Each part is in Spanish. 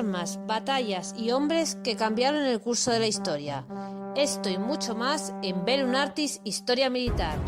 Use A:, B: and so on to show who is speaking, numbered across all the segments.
A: armas, batallas y hombres que cambiaron el curso de la historia. Esto y mucho más en Bellum Artis Historia Militar.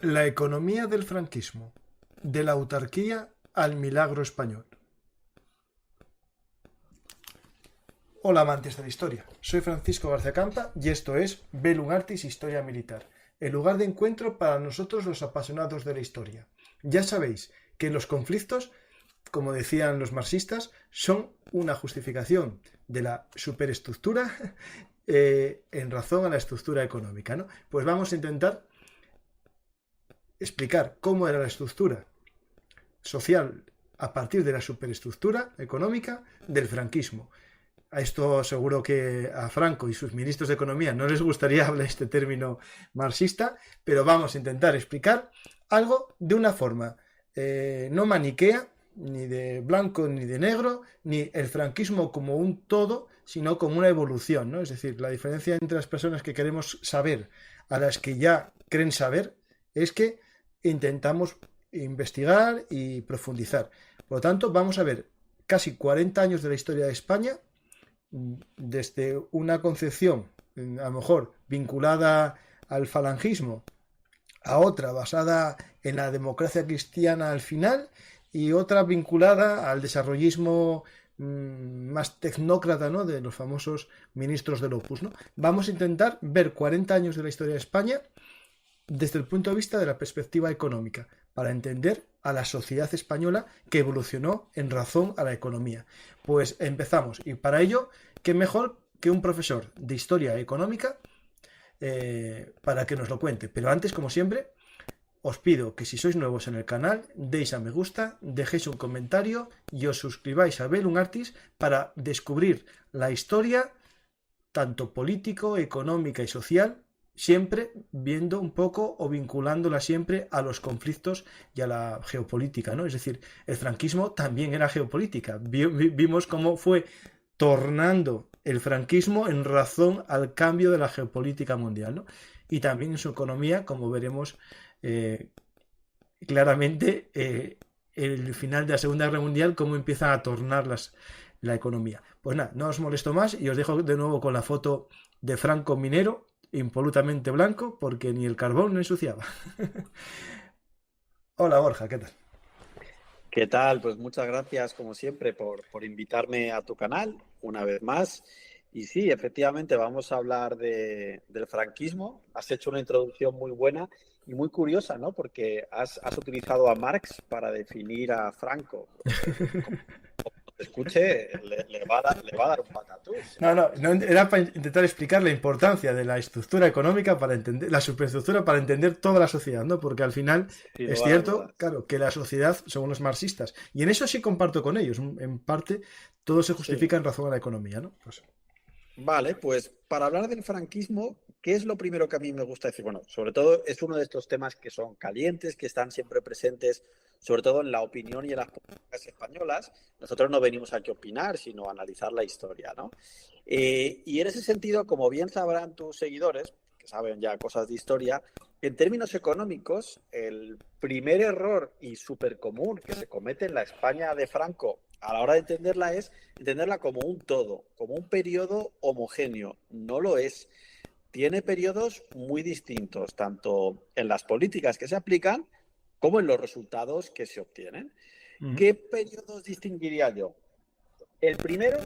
B: La economía del franquismo, de la autarquía al milagro español. Hola amantes de la historia, soy Francisco García Campa y esto es Bellum Artis Historia Militar, el lugar de encuentro para nosotros los apasionados de la historia. Ya sabéis que los conflictos, como decían los marxistas, son una justificación de la superestructura en razón a la estructura económica, ¿no? Pues vamos a intentar explicar cómo era la estructura social a partir de la superestructura económica del franquismo. A esto seguro que a Franco y sus ministros de Economía no les gustaría hablar este término marxista, pero vamos a intentar explicar algo de una forma no maniquea, ni de blanco ni de negro, ni el franquismo como un todo, sino como una evolución, ¿no? Es decir, la diferencia entre las personas que queremos saber a las que ya creen saber es que intentamos investigar y profundizar. Por lo tanto, vamos a ver casi 40 años de la historia de España, desde una concepción, a lo mejor vinculada al falangismo, a otra basada en la democracia cristiana al final, y otra vinculada al desarrollismo más tecnócrata, ¿no?, de los famosos ministros del Opus, ¿no? Vamos a intentar ver 40 años de la historia de España desde el punto de vista de la perspectiva económica, para entender a la sociedad española que evolucionó en razón a la economía. Pues empezamos, y para ello, ¿qué mejor que un profesor de historia económica para que nos lo cuente? Pero antes, como siempre, os pido que si sois nuevos en el canal, deis a me gusta, dejéis un comentario y os suscribáis a Bellum Artis para descubrir la historia, tanto político, económica y social, siempre viendo un poco o vinculándola siempre a los conflictos y a la geopolítica, ¿no? Es decir, el franquismo también era geopolítica. Vimos cómo fue tornando el franquismo en razón al cambio de la geopolítica mundial, ¿no? Y también en su economía, como veremos claramente, el final de la Segunda Guerra Mundial, cómo empiezan a tornar la economía. Pues nada, no os molesto más y os dejo de nuevo con la foto de Franco minero, impolutamente blanco, porque ni el carbón no ensuciaba. Hola Borja, ¿qué tal?
C: ¿Qué tal? Pues muchas gracias, como siempre, por invitarme a tu canal una vez más. Y sí, efectivamente, vamos a hablar del franquismo. Has hecho una introducción muy buena y muy curiosa, ¿no? Porque has utilizado a Marx para definir a Franco. Como te escuche, le va a dar un patatús.
B: No, era para intentar explicar la importancia de la estructura económica para entender, la superestructura para entender toda la sociedad, ¿no? Porque al final es cierto, claro, que la sociedad son unos marxistas. Y en eso sí comparto con ellos. En parte, todo se justifica en razón a la economía, ¿no? Pues...
C: Vale, pues para hablar del franquismo, ¿qué es lo primero que a mí me gusta decir? Bueno, sobre todo es uno de estos temas que son calientes, que están siempre presentes, sobre todo en la opinión y en las políticas españolas. Nosotros no venimos aquí a opinar, sino a analizar la historia, ¿no? Y en ese sentido, como bien sabrán tus seguidores, que saben ya cosas de historia, en términos económicos, el primer error y súper común que se comete en la España de Franco a la hora de entenderla es entenderla como un todo, como un periodo homogéneo. No lo es. Tiene periodos muy distintos, tanto en las políticas que se aplican como en los resultados que se obtienen. ¿Qué periodos distinguiría yo? El primero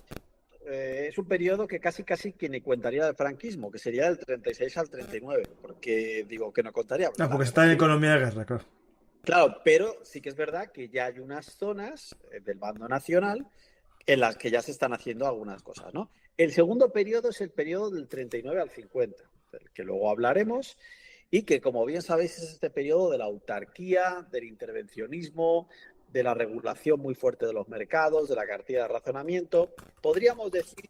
C: es un periodo que casi que ni contaría del franquismo, que sería del 36 al 39, porque digo que no contaría.
B: porque está en economía de guerra, claro.
C: Claro, pero sí que es verdad que ya hay unas zonas del bando nacional en las que ya se están haciendo algunas cosas, ¿no? El segundo periodo es el periodo del 39 al 50, del que luego hablaremos, y que, como bien sabéis, es este periodo de la autarquía, del intervencionismo, de la regulación muy fuerte de los mercados, de la cartilla de razonamiento. Podríamos decir,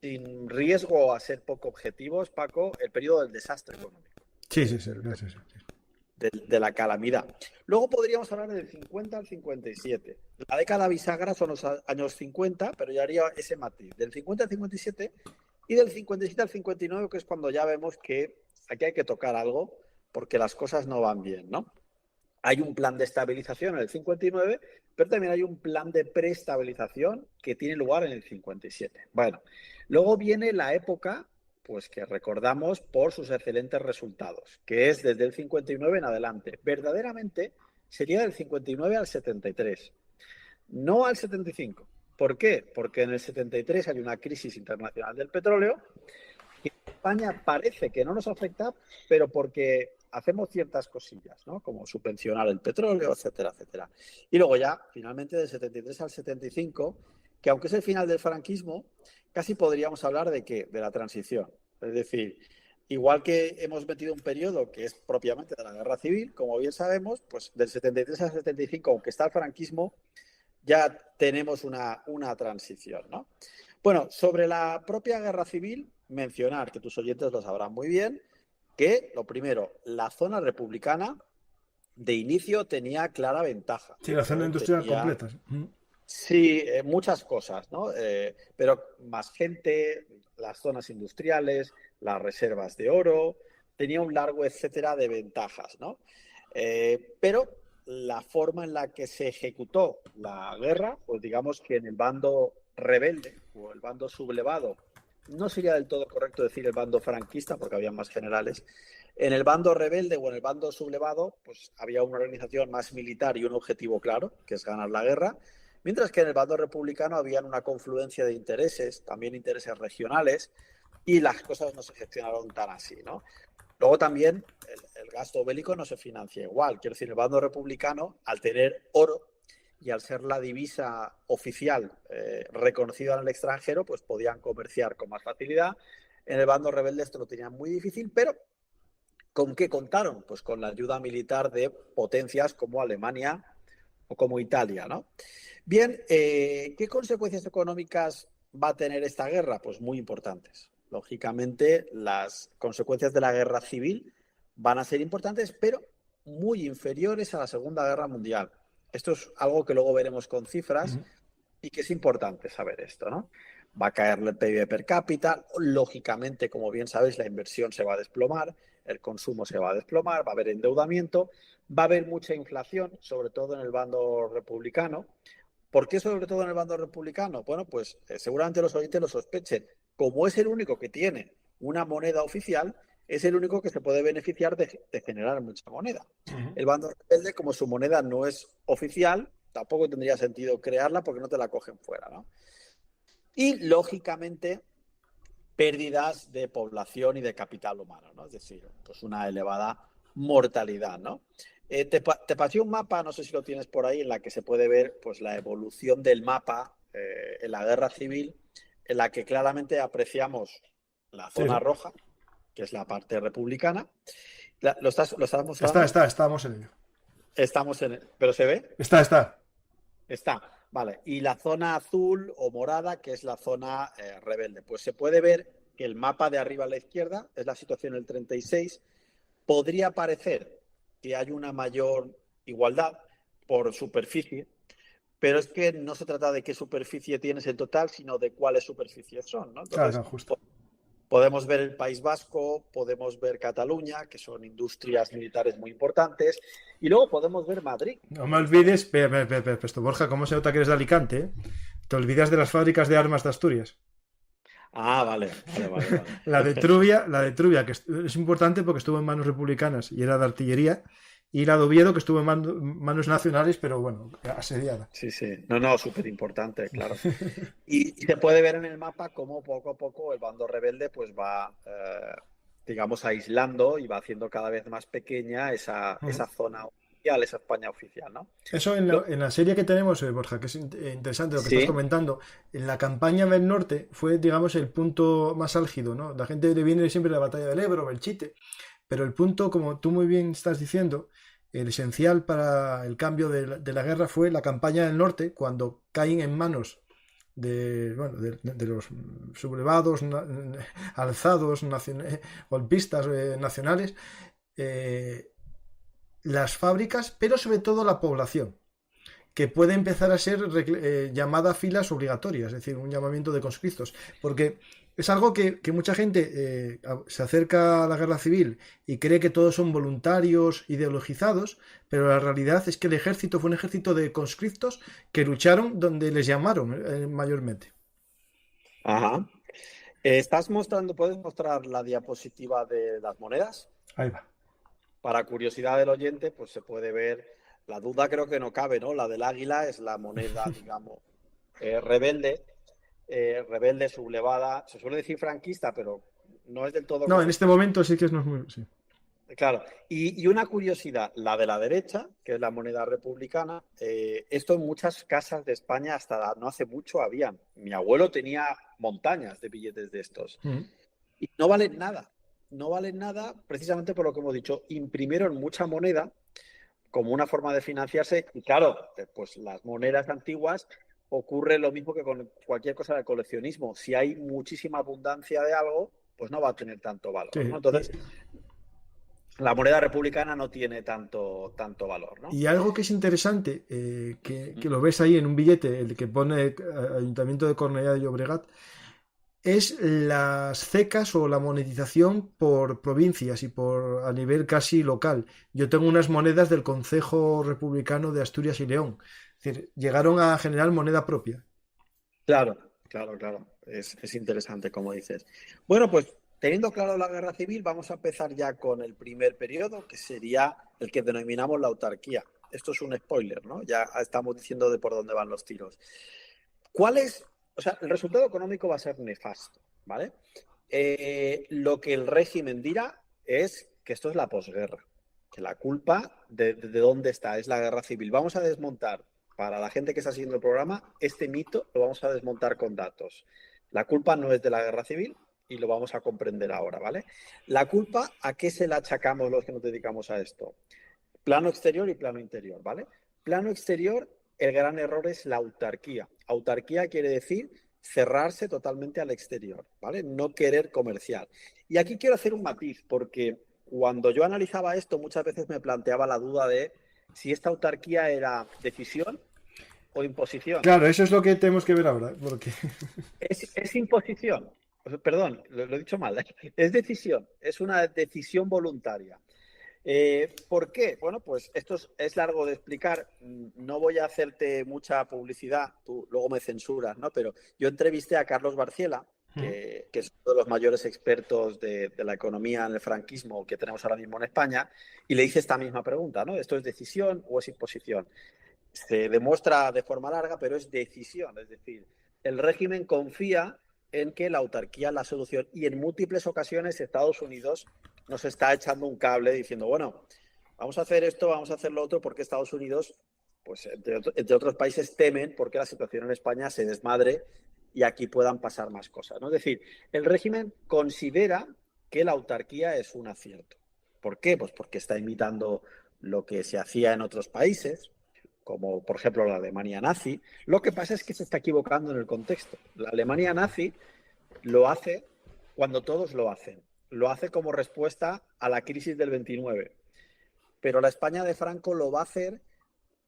C: sin riesgo a ser poco objetivos, Paco, el periodo del desastre económico.
B: Sí, sí, sí, sí, sí.
C: De la calamidad. Luego podríamos hablar del 50 al 57. La década bisagra son los años 50, pero ya haría ese matiz. Del 50 al 57 y del 57 al 59, que es cuando ya vemos que aquí hay que tocar algo porque las cosas no van bien, ¿no? Hay un plan de estabilización en el 59, pero también hay un plan de preestabilización que tiene lugar en el 57. Bueno, luego viene la época pues que recordamos por sus excelentes resultados, que es desde el 59 en adelante. Verdaderamente sería del 59 al 73, no al 75. ¿Por qué? Porque en el 73 hay una crisis internacional del petróleo que en España parece que no nos afecta, pero porque hacemos ciertas cosillas, ¿no? Como subvencionar el petróleo, etcétera, etcétera. Y luego ya, finalmente, del 73 al 75, que aunque es el final del franquismo, casi podríamos hablar de ¿qué? De la transición. Es decir, igual que hemos metido un periodo que es propiamente de la guerra civil, como bien sabemos, pues del 73 al 75, aunque está el franquismo, ya tenemos una transición, ¿no? Bueno, sobre la propia guerra civil, mencionar, que tus oyentes lo sabrán muy bien, que, lo primero, la zona republicana de inicio tenía clara ventaja.
B: Sí, la zona industrial completa.
C: Sí, muchas cosas, ¿no? Pero más gente, las zonas industriales, las reservas de oro, tenía un largo etcétera de ventajas, ¿no? Pero la forma en la que se ejecutó la guerra, pues digamos que en el bando rebelde o el bando sublevado, no sería del todo correcto decir el bando franquista porque había más generales. En el bando rebelde o en el bando sublevado, pues había una organización más militar y un objetivo claro, que es ganar la guerra. Mientras que en el bando republicano había una confluencia de intereses, también intereses regionales, y las cosas no se gestionaron tan así, ¿no? Luego también el gasto bélico no se financia igual. Quiero decir, el bando republicano, al tener oro y al ser la divisa oficial reconocida en el extranjero, pues podían comerciar con más facilidad. En el bando rebelde esto lo tenían muy difícil, pero ¿con qué contaron? Pues con la ayuda militar de potencias como Alemania o como Italia, ¿no? Bien, ¿qué consecuencias económicas va a tener esta guerra? Pues muy importantes. Lógicamente, las consecuencias de la guerra civil van a ser importantes, pero muy inferiores a la Segunda Guerra Mundial. Esto es algo que luego veremos con cifras y que es importante saber esto, ¿no? Va a caer el PIB per cápita, lógicamente, como bien sabéis, la inversión se va a desplomar, el consumo se va a desplomar, va a haber endeudamiento, va a haber mucha inflación, sobre todo en el bando republicano. ¿Por qué sobre todo en el bando republicano? Bueno, pues seguramente los oyentes lo sospechen. Como es el único que tiene una moneda oficial, es el único que se puede beneficiar de generar mucha moneda. El bando rebelde, como su moneda no es oficial, tampoco tendría sentido crearla porque no te la cogen fuera, ¿no? Y, lógicamente, pérdidas de población y de capital humano, ¿no? Es decir, pues una elevada mortalidad, ¿no? Te pasé un mapa, no sé si lo tienes por ahí, en la que se puede ver pues la evolución del mapa en la guerra civil, en la que claramente apreciamos la zona roja, que es la parte republicana. ¿Lo estás mostrando?
B: Estamos en ello.
C: Estamos en el... ¿Pero se ve?
B: Está.
C: Vale. Y la zona azul o morada, que es la zona rebelde. Pues se puede ver que el mapa de arriba a la izquierda es la situación del 36. Podría parecer que hay una mayor igualdad por superficie, pero es que no se trata de qué superficie tienes en total, sino de cuáles superficies son, ¿no? Entonces,
B: claro, justo.
C: Podemos ver el País Vasco, podemos ver Cataluña, que son industrias militares muy importantes, y luego podemos ver Madrid.
B: No me olvides, esto, Borja, ¿cómo se nota que eres de Alicante? ¿Eh? Te olvidas de las fábricas de armas de Asturias.
C: Ah, vale.
B: La de Trubia, que es importante porque estuvo en manos republicanas y era de artillería, y la de Oviedo, que estuvo en manos nacionales, pero bueno, asediada.
C: Sí. No, súper importante, claro. Y se puede ver en el mapa cómo poco a poco el bando rebelde pues va, digamos, aislando y va haciendo cada vez más pequeña esa zona oficial, esa España oficial, ¿no?
B: Eso en la serie que tenemos, Borja, que es interesante lo que estás
C: Sí,
B: comentando, en la campaña del norte fue, digamos, el punto más álgido, ¿no? La gente le viene siempre la batalla del Ebro, Belchite, pero el punto, como tú muy bien estás diciendo, el esencial para el cambio de la guerra fue la campaña del norte, cuando caen en manos bueno, de los sublevados, alzados, golpistas nacionales, eh, las fábricas, pero sobre todo la población, que puede empezar a ser llamada a filas obligatorias, es decir, un llamamiento de conscriptos, porque es algo que mucha gente se acerca a la guerra civil y cree que todos son voluntarios ideologizados, pero la realidad es que el ejército fue un ejército de conscriptos que lucharon donde les llamaron mayormente.
C: ajá. ¿Puedes mostrar la diapositiva de las monedas?
B: Ahí va.
C: Para curiosidad del oyente, pues se puede ver, la duda creo que no cabe, ¿no? La del águila es la moneda, digamos, rebelde, rebelde, sublevada, se suele decir franquista, pero no es del todo
B: No, en este
C: correcto.
B: momento sí que no es muy... Sí.
C: Claro, y una curiosidad, la de la derecha, que es la moneda republicana, esto en muchas casas de España hasta no hace mucho habían. Mi abuelo tenía montañas de billetes de estos
B: Mm.
C: y no valen nada. No valen nada precisamente por lo que hemos dicho. Imprimieron mucha moneda como una forma de financiarse y claro, pues las monedas antiguas ocurre lo mismo que con cualquier cosa de coleccionismo. Si hay muchísima abundancia de algo, pues no va a tener tanto valor, ¿no?
B: Sí.
C: Entonces, la moneda republicana no tiene tanto valor, ¿no?
B: Y algo que es interesante, que lo ves ahí en un billete, el que pone Ayuntamiento de Cornellá de Llobregat, es las cecas o la monetización por provincias y por a nivel casi local. Yo tengo unas monedas del Concejo Republicano de Asturias y León. Es decir, llegaron a generar moneda propia.
C: Claro, claro. Es interesante, como dices. Bueno, pues teniendo claro la guerra civil, vamos a empezar ya con el primer periodo, que sería el que denominamos la autarquía. Esto es un spoiler, ¿no? Ya estamos diciendo de por dónde van los tiros. ¿Cuál es? O sea, el resultado económico va a ser nefasto, ¿vale? Lo que el régimen dirá es que esto es la posguerra, que la culpa de dónde está es la guerra civil. Vamos a desmontar, para la gente que está siguiendo el programa, este mito lo vamos a desmontar con datos. La culpa no es de la guerra civil y lo vamos a comprender ahora, ¿vale? La culpa, ¿a qué se la achacamos los que nos dedicamos a esto? Plano exterior y plano interior, ¿vale? Plano exterior, el gran error es la autarquía. Autarquía quiere decir cerrarse totalmente al exterior, ¿vale? No querer comercial. Y aquí quiero hacer un matiz, porque cuando yo analizaba esto, muchas veces me planteaba la duda de si esta autarquía era decisión o imposición.
B: Claro, eso es lo que tenemos que ver ahora, porque
C: Es imposición. Perdón, lo he dicho mal. Es decisión, es una decisión voluntaria. ¿Por qué? Bueno, pues esto es largo de explicar. No voy a hacerte mucha publicidad, tú luego me censuras, ¿no? Pero yo entrevisté a Carlos Barciela, que es uno de los mayores expertos de la economía en el franquismo que tenemos ahora mismo en España, y le hice esta misma pregunta, ¿no? ¿Esto es decisión o es imposición? Se demuestra de forma larga, pero es decisión. Es decir, el régimen confía en que la autarquía es la solución y en múltiples ocasiones Estados Unidos nos está echando un cable diciendo, bueno, vamos a hacer esto, vamos a hacer lo otro, porque Estados Unidos, pues entre otros países, temen porque la situación en España se desmadre y aquí puedan pasar más cosas, ¿no? Es decir, el régimen considera que la autarquía es un acierto. ¿Por qué? Pues porque está imitando lo que se hacía en otros países, como por ejemplo la Alemania nazi. Lo que pasa es que se está equivocando en el contexto. La Alemania nazi lo hace cuando todos lo hacen. Lo hace como respuesta a la crisis del 29. Pero la España de Franco lo va a hacer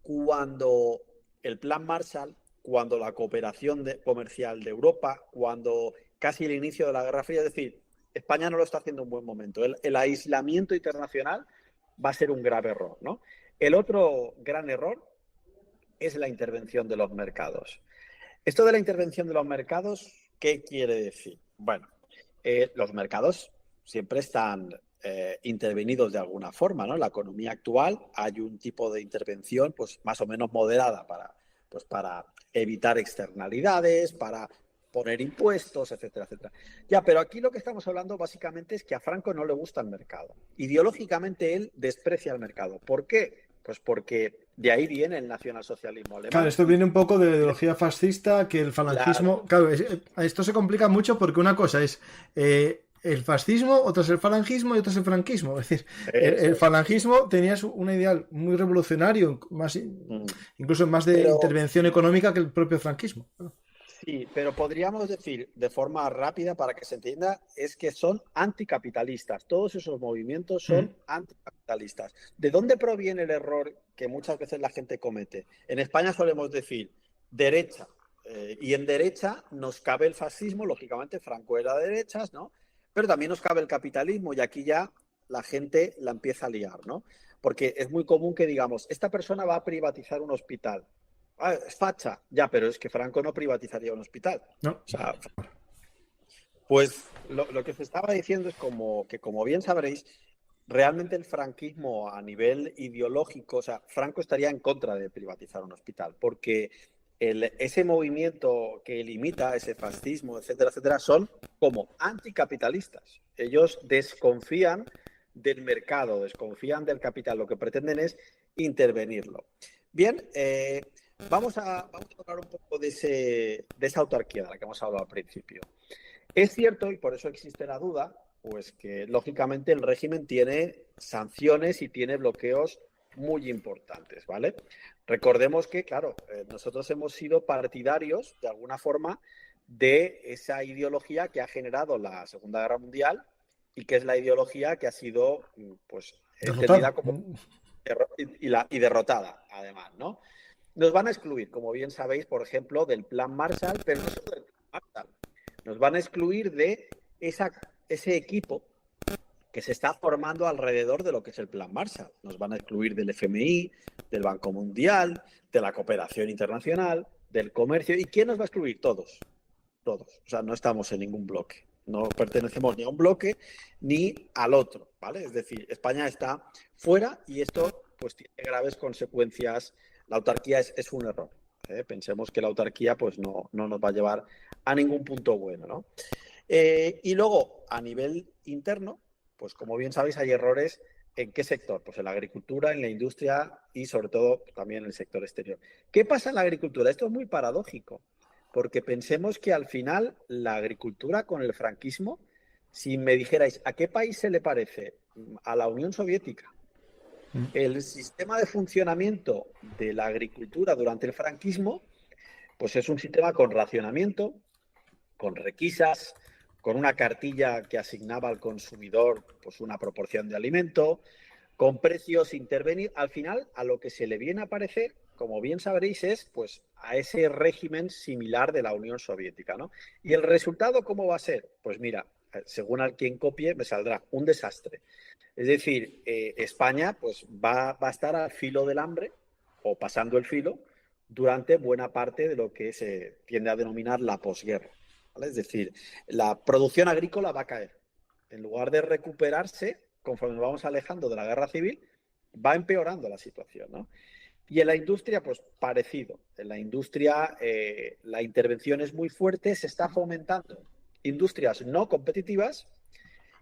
C: cuando el Plan Marshall, cuando la cooperación comercial de Europa, cuando casi el inicio de la Guerra Fría. Es decir, España no lo está haciendo en un buen momento. El aislamiento internacional va a ser un grave error, ¿no? El otro gran error es la intervención de los mercados. Esto de la intervención de los mercados, ¿qué quiere decir? Bueno, los mercados siempre están intervenidos de alguna forma, ¿no? En la economía actual hay un tipo de intervención pues más o menos moderada para evitar externalidades, para poner impuestos, etcétera, etcétera. Ya, pero aquí lo que estamos hablando básicamente es que a Franco no le gusta el mercado. Ideológicamente él desprecia el mercado. ¿Por qué? Pues porque de ahí viene el nacionalsocialismo alemán.
B: Claro, esto viene un poco de la ideología fascista, que el falangismo... Claro, esto se complica mucho porque una cosa es el fascismo, otra es el falangismo y otra es el franquismo. Es decir, el falangismo tenía un ideal muy revolucionario, más, incluso más de intervención económica que el propio franquismo.
C: Sí, pero podríamos decir de forma rápida para que se entienda, es que son anticapitalistas. Todos esos movimientos son anticapitalistas. ¿De dónde proviene el error que muchas veces la gente comete? En España solemos decir derecha, y en derecha nos cabe el fascismo, lógicamente Franco era de derechas, ¿no? Pero también nos cabe el capitalismo y aquí ya la gente la empieza a liar, ¿no? Porque es muy común que digamos, esta persona va a privatizar un hospital. Ah, es facha, ya, pero es que Franco no privatizaría un hospital.
B: No.
C: O sea, pues lo que se estaba diciendo es que, como bien sabréis, realmente el franquismo a nivel ideológico, o sea, Franco estaría en contra de privatizar un hospital, porque ese movimiento que limita ese fascismo, etcétera, etcétera, son como anticapitalistas. Ellos desconfían del mercado, desconfían del capital, lo que pretenden es intervenirlo. Bien, vamos a hablar un poco de esa autarquía de la que hemos hablado al principio. Es cierto, y por eso existe la duda, pues que lógicamente el régimen tiene sanciones y tiene bloqueos muy importantes, ¿vale? Recordemos que, claro, nosotros hemos sido partidarios, de alguna forma, de esa ideología que ha generado la Segunda Guerra Mundial y que es la ideología que ha sido, pues, entendida como y derrotada, además, ¿no? Nos van a excluir, como bien sabéis, por ejemplo, del Plan Marshall, pero no solo del Plan Marshall. Nos van a excluir de ese equipo que se está formando alrededor de lo que es el Plan Marshall. Nos van a excluir del FMI, del Banco Mundial, de la cooperación internacional, del comercio. ¿Y quién nos va a excluir? Todos. Todos. O sea, no estamos en ningún bloque. No pertenecemos ni a un bloque ni al otro, ¿vale? Es decir, España está fuera y esto pues tiene graves consecuencias. La autarquía es un error. Pensemos que la autarquía pues no nos va a llevar a ningún punto bueno, ¿no? Y luego, a nivel interno, pues como bien sabéis, hay errores. ¿En qué sector? Pues en la agricultura, en la industria y sobre todo también en el sector exterior. ¿Qué pasa en la agricultura? Esto es muy paradójico, porque pensemos que al final la agricultura con el franquismo, si me dijerais, ¿a qué país se le parece? A la Unión Soviética. El sistema de funcionamiento de la agricultura durante el franquismo, pues es un sistema con racionamiento, con requisas, con una cartilla que asignaba al consumidor pues una proporción de alimento, con precios intervenir. Al final, a lo que se le viene a parecer, como bien sabréis, es pues a ese régimen similar de la Unión Soviética, ¿no? ¿Y el resultado cómo va a ser? Pues mira, según al quien copie, me saldrá un desastre. Es decir, España pues va a estar al filo del hambre o pasando el filo durante buena parte de lo que se tiende a denominar la posguerra, ¿vale? Es decir, la producción agrícola va a caer. En lugar de recuperarse, conforme nos vamos alejando de la guerra civil, va empeorando la situación, ¿no? Y en la industria, pues parecido. En la industria la intervención es muy fuerte, se está fomentando industrias no competitivas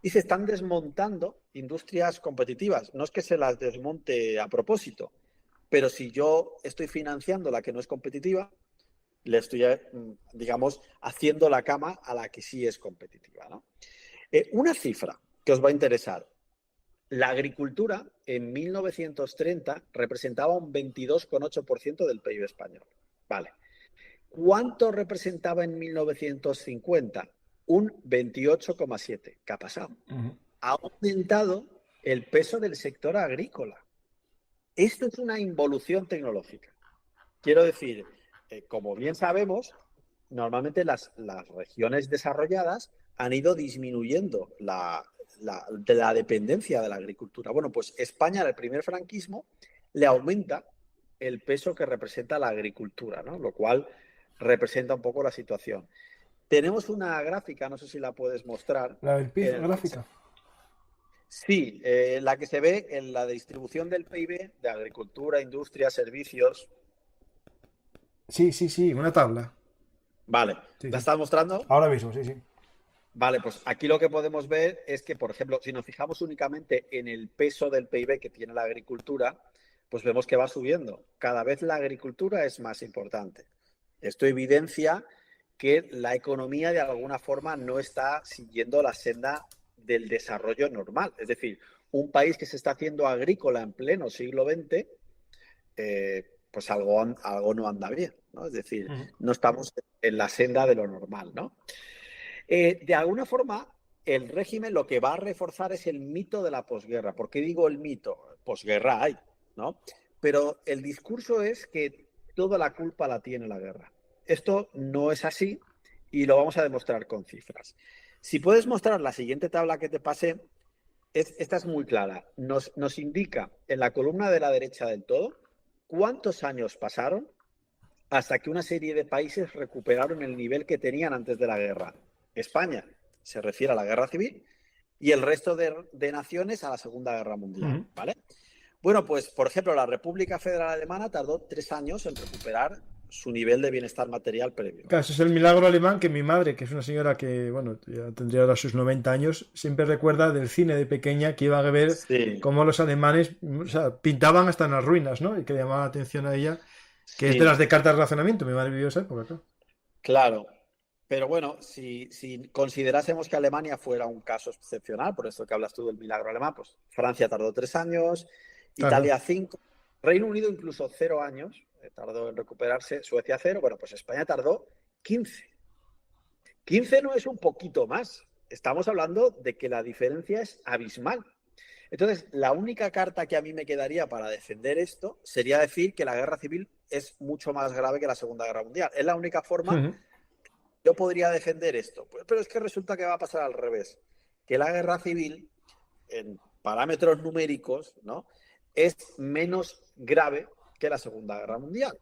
C: y se están desmontando industrias competitivas. No es que se las desmonte a propósito, pero si yo estoy financiando la que no es competitiva, le estoy, digamos, haciendo la cama a la que sí es competitiva, ¿no? Una cifra que os va a interesar. La agricultura en 1930 representaba un 22,8% del PIB español. Vale. ¿Cuánto representaba en 1950? Un 28,7%. ¿Qué ha pasado? Ha aumentado el peso del sector agrícola. Esto es una involución tecnológica. Quiero decir, como bien sabemos, normalmente las regiones desarrolladas han ido disminuyendo la dependencia de la agricultura. Bueno, pues España, en el primer franquismo, le aumenta el peso que representa la agricultura, ¿no? Lo cual representa un poco la situación. Tenemos una gráfica, no sé si la puedes mostrar.
B: La del PIB, gráfica.
C: Sí, la que se ve en la distribución del PIB de agricultura, industria, servicios.
B: Sí, una tabla.
C: Vale,
B: Sí,
C: ¿la estás mostrando?
B: Ahora mismo, sí.
C: Vale, pues aquí lo que podemos ver es que, por ejemplo, si nos fijamos únicamente en el peso del PIB que tiene la agricultura, pues vemos que va subiendo. Cada vez la agricultura es más importante. Esto evidencia que la economía de alguna forma no está siguiendo la senda del desarrollo normal. Es decir, un país que se está haciendo agrícola en pleno siglo XX, pues algo no anda bien, ¿no? Es decir, no estamos en la senda de lo normal, ¿no? De alguna forma, el régimen lo que va a reforzar es el mito de la posguerra. ¿Por qué digo el mito? Posguerra hay, ¿no? Pero el discurso es que toda la culpa la tiene la guerra. Esto no es así y lo vamos a demostrar con cifras. Si puedes mostrar la siguiente tabla que te pasé, esta es muy clara. Nos indica en la columna de la derecha del todo cuántos años pasaron hasta que una serie de países recuperaron el nivel que tenían antes de la guerra. España se refiere a la guerra civil y el resto de naciones a la Segunda Guerra Mundial, ¿vale? Bueno, pues, por ejemplo, la República Federal Alemana tardó 3 años en recuperar su nivel de bienestar material previo.
B: Claro, ese es el milagro alemán que mi madre, que es una señora que, bueno, ya tendría ahora sus 90 años, siempre recuerda del cine de pequeña que iba a ver cómo los alemanes, o sea, pintaban hasta en las ruinas, ¿no? Y que le llamaba la atención a ella, que es de las de cartas de razonamiento. Mi madre vivió esa época, claro.
C: Claro. Pero bueno, si considerásemos que Alemania fuera un caso excepcional, por eso que hablas tú del milagro alemán, pues Francia tardó 3 años, Italia 5, Reino Unido incluso 0 años, tardó en recuperarse, Suecia 0, bueno, pues España tardó 15. 15 no es un poquito más, estamos hablando de que la diferencia es abismal. Entonces, la única carta que a mí me quedaría para defender esto sería decir que la guerra civil es mucho más grave que la Segunda Guerra Mundial. Es la única forma yo podría defender esto. Pero es que resulta que va a pasar al revés. Que la guerra civil, en parámetros numéricos, ¿no?, es menos grave que la Segunda Guerra Mundial.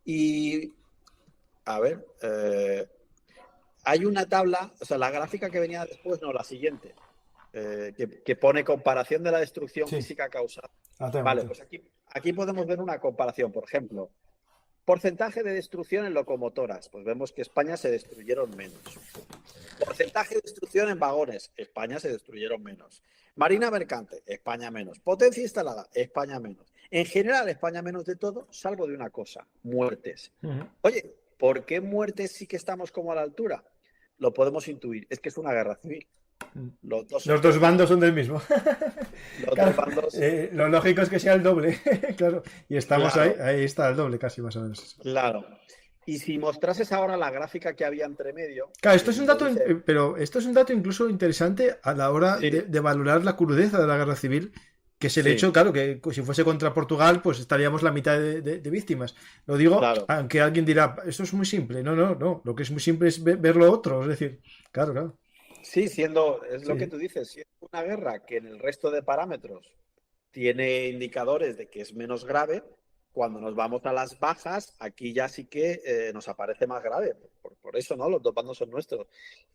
C: Y, a ver, hay una tabla, o sea, la gráfica que venía después, no, la siguiente, que pone comparación de la destrucción física causada. Vale, pues aquí podemos ver una comparación, por ejemplo. Porcentaje de destrucción en locomotoras. Pues vemos que España se destruyeron menos. Porcentaje de destrucción en vagones. España se destruyeron menos. Marina mercante. España menos. Potencia instalada. España menos. En general, España menos de todo, salvo de una cosa. Muertes. Oye, ¿por qué muertes sí que estamos como a la altura? Lo podemos intuir. Es que es una guerra civil.
B: Los dos bandos son del mismo. Claro,
C: bandos...
B: lo lógico es que sea el doble. Claro. Y estamos ahí está el doble casi más o menos.
C: Claro. Y si mostrases ahora la gráfica que había entre medio...
B: Claro, esto es un dato, pero esto es un dato incluso interesante a la hora de valorar la crudeza de la guerra civil, que es el hecho, claro, que si fuese contra Portugal, pues estaríamos la mitad de víctimas. Lo digo, aunque alguien dirá, esto es muy simple. No. Lo que es muy simple es ver lo otro. Es decir, claro.
C: Sí, es lo que tú dices, si es una guerra que en el resto de parámetros tiene indicadores de que es menos grave, cuando nos vamos a las bajas, aquí ya sí que nos aparece más grave. Por eso, ¿no? Los dos bandos son nuestros.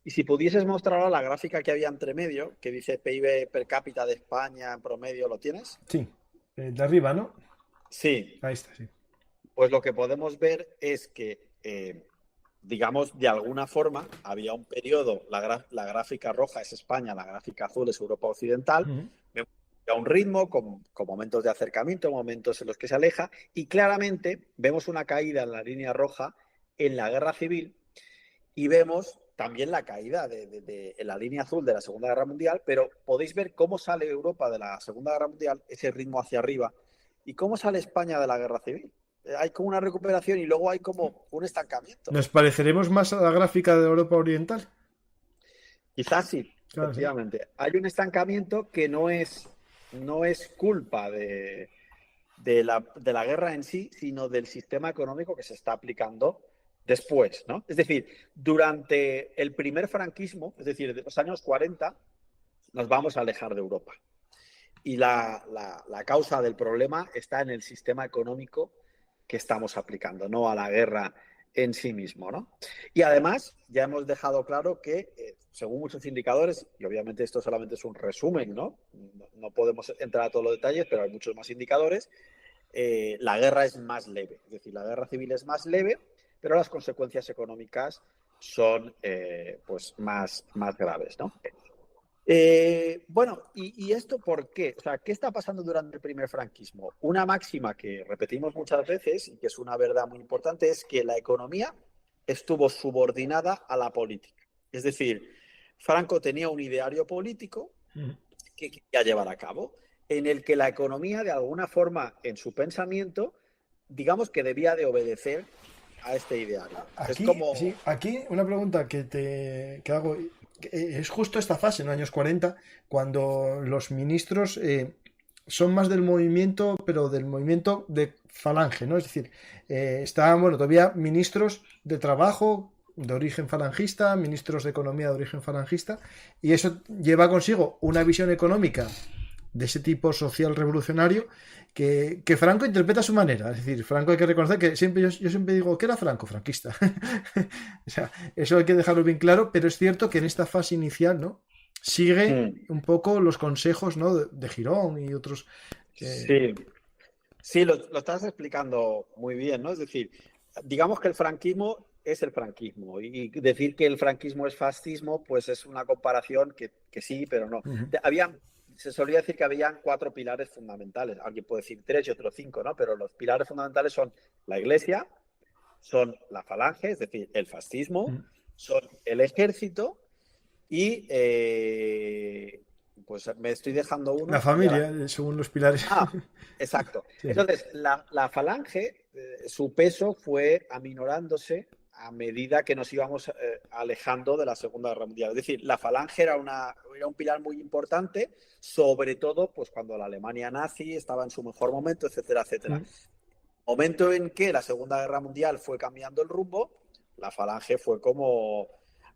C: Y si pudieses mostrar ahora la gráfica que había entre medio, que dice PIB per cápita de España en promedio, ¿lo tienes?
B: Sí, de arriba, ¿no?
C: Sí.
B: Ahí está, sí.
C: Pues lo que podemos ver es que... digamos, de alguna forma, había un periodo, la gráfica roja es España, la gráfica azul es Europa Occidental, vemos a un ritmo con momentos de acercamiento, momentos en los que se aleja, y claramente vemos una caída en la línea roja en la guerra civil y vemos también la caída en la línea azul de la Segunda Guerra Mundial, pero podéis ver cómo sale Europa de la Segunda Guerra Mundial, ese ritmo hacia arriba, y cómo sale España de la guerra civil. Hay como una recuperación y luego hay como un estancamiento.
B: ¿Nos pareceremos más a la gráfica de Europa Oriental?
C: Quizás sí,
B: claro,
C: efectivamente. Sí. Hay un estancamiento que no es culpa de la guerra en sí, sino del sistema económico que se está aplicando después, ¿no? Es decir, durante el primer franquismo, es decir, de los años 40, nos vamos a alejar de Europa. Y la causa del problema está en el sistema económico que estamos aplicando, no a la guerra en sí mismo, ¿no? Y además, ya hemos dejado claro que, según muchos indicadores, y obviamente esto solamente es un resumen, ¿no? No podemos entrar a todos los detalles, pero hay muchos más indicadores, la guerra es más leve. Es decir, la guerra civil es más leve, pero las consecuencias económicas son pues más graves, ¿no? Bueno, ¿y esto por qué? O sea, ¿qué está pasando durante el primer franquismo? Una máxima que repetimos muchas veces y que es una verdad muy importante es que la economía estuvo subordinada a la política. Es decir, Franco tenía un ideario político que quería llevar a cabo, en el que la economía, de alguna forma, en su pensamiento, digamos que debía de obedecer a este ideario. Es
B: Aquí,
C: como...
B: sí, aquí una pregunta que hago. Es justo esta fase, en los años 40, cuando los ministros son más del movimiento, pero del movimiento de falange, ¿no? Es decir, estaban, bueno, todavía ministros de trabajo de origen falangista, ministros de economía de origen falangista, y eso lleva consigo una visión económica de ese tipo social revolucionario que Franco interpreta a su manera. Es decir, Franco hay que reconocer que siempre yo siempre digo que era Franco, franquista. O sea, eso hay que dejarlo bien claro, pero es cierto que en esta fase inicial, ¿no? Sigue un poco los consejos, ¿no? De Girón y otros.
C: Sí, sí, lo estás explicando muy bien, ¿no? Es decir, digamos que el franquismo es el franquismo y decir que el franquismo es fascismo, pues es una comparación que sí, pero no.
B: Uh-huh.
C: Se solía decir que habían 4 pilares fundamentales. Alguien puede decir 3 y otros 5, ¿no? Pero los pilares fundamentales son la Iglesia, son la falange, es decir, el fascismo,
B: Uh-huh.
C: son el ejército y pues me estoy dejando
B: La
C: uno y ahora...
B: familia, según los pilares.
C: Ah, exacto.
B: Sí.
C: Entonces, la falange, su peso fue aminorándose a medida que nos íbamos alejando de la Segunda Guerra Mundial. Es decir, la falange era un pilar muy importante, sobre todo pues, cuando la Alemania nazi estaba en su mejor momento, etcétera, etcétera.
B: Uh-huh.
C: Momento en que la Segunda Guerra Mundial fue cambiando el rumbo, la falange fue como...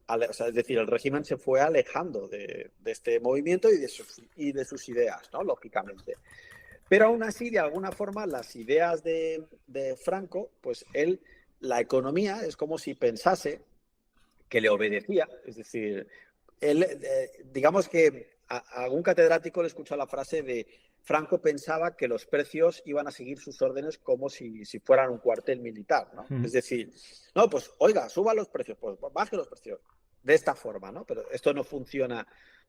C: O sea, es decir, el régimen se fue alejando de este movimiento y de sus ideas, ¿no? Lógicamente. Pero aún así, de alguna forma, las ideas de Franco, pues él, la economía es como si pensase que le obedecía. Es decir, él, digamos que a algún catedrático le escuchó la frase de Franco pensaba que los precios iban a seguir sus órdenes como si fueran un cuartel militar, ¿no?
B: Uh-huh.
C: Es decir, no, pues oiga, suba los precios, pues baje los precios. De esta forma, ¿no? Pero esto no funciona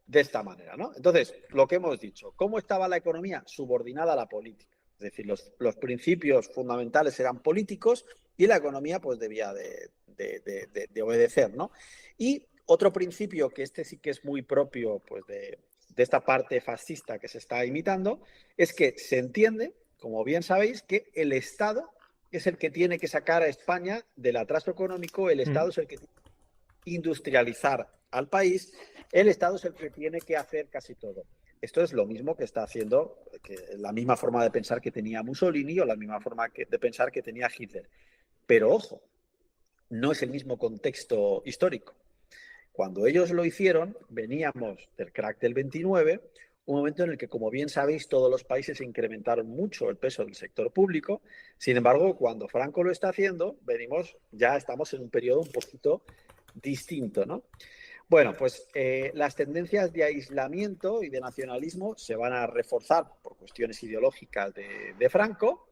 C: de esta manera, ¿no? Entonces, lo que hemos dicho, ¿cómo estaba la economía? Subordinada a la política. Es decir, los principios fundamentales eran políticos y la economía pues debía de obedecer, ¿no? Y otro principio que este sí que es muy propio pues de esta parte fascista que se está imitando es que se entiende, como bien sabéis, que el Estado es el que tiene que sacar a España del atraso económico, el Estado es el que tiene que industrializar al país, el Estado es el que tiene que hacer casi todo. Esto es lo mismo que está haciendo, la misma forma de pensar que tenía Mussolini o la misma forma de pensar que tenía Hitler. Pero ojo, no es el mismo contexto histórico. Cuando ellos lo hicieron, veníamos del crack del 29, un momento en el que, como bien sabéis, todos los países incrementaron mucho el peso del sector público. Sin embargo, cuando Franco lo está haciendo, ya estamos en un periodo un poquito distinto, ¿no? Bueno, pues las tendencias de aislamiento y de nacionalismo se van a reforzar por cuestiones ideológicas de Franco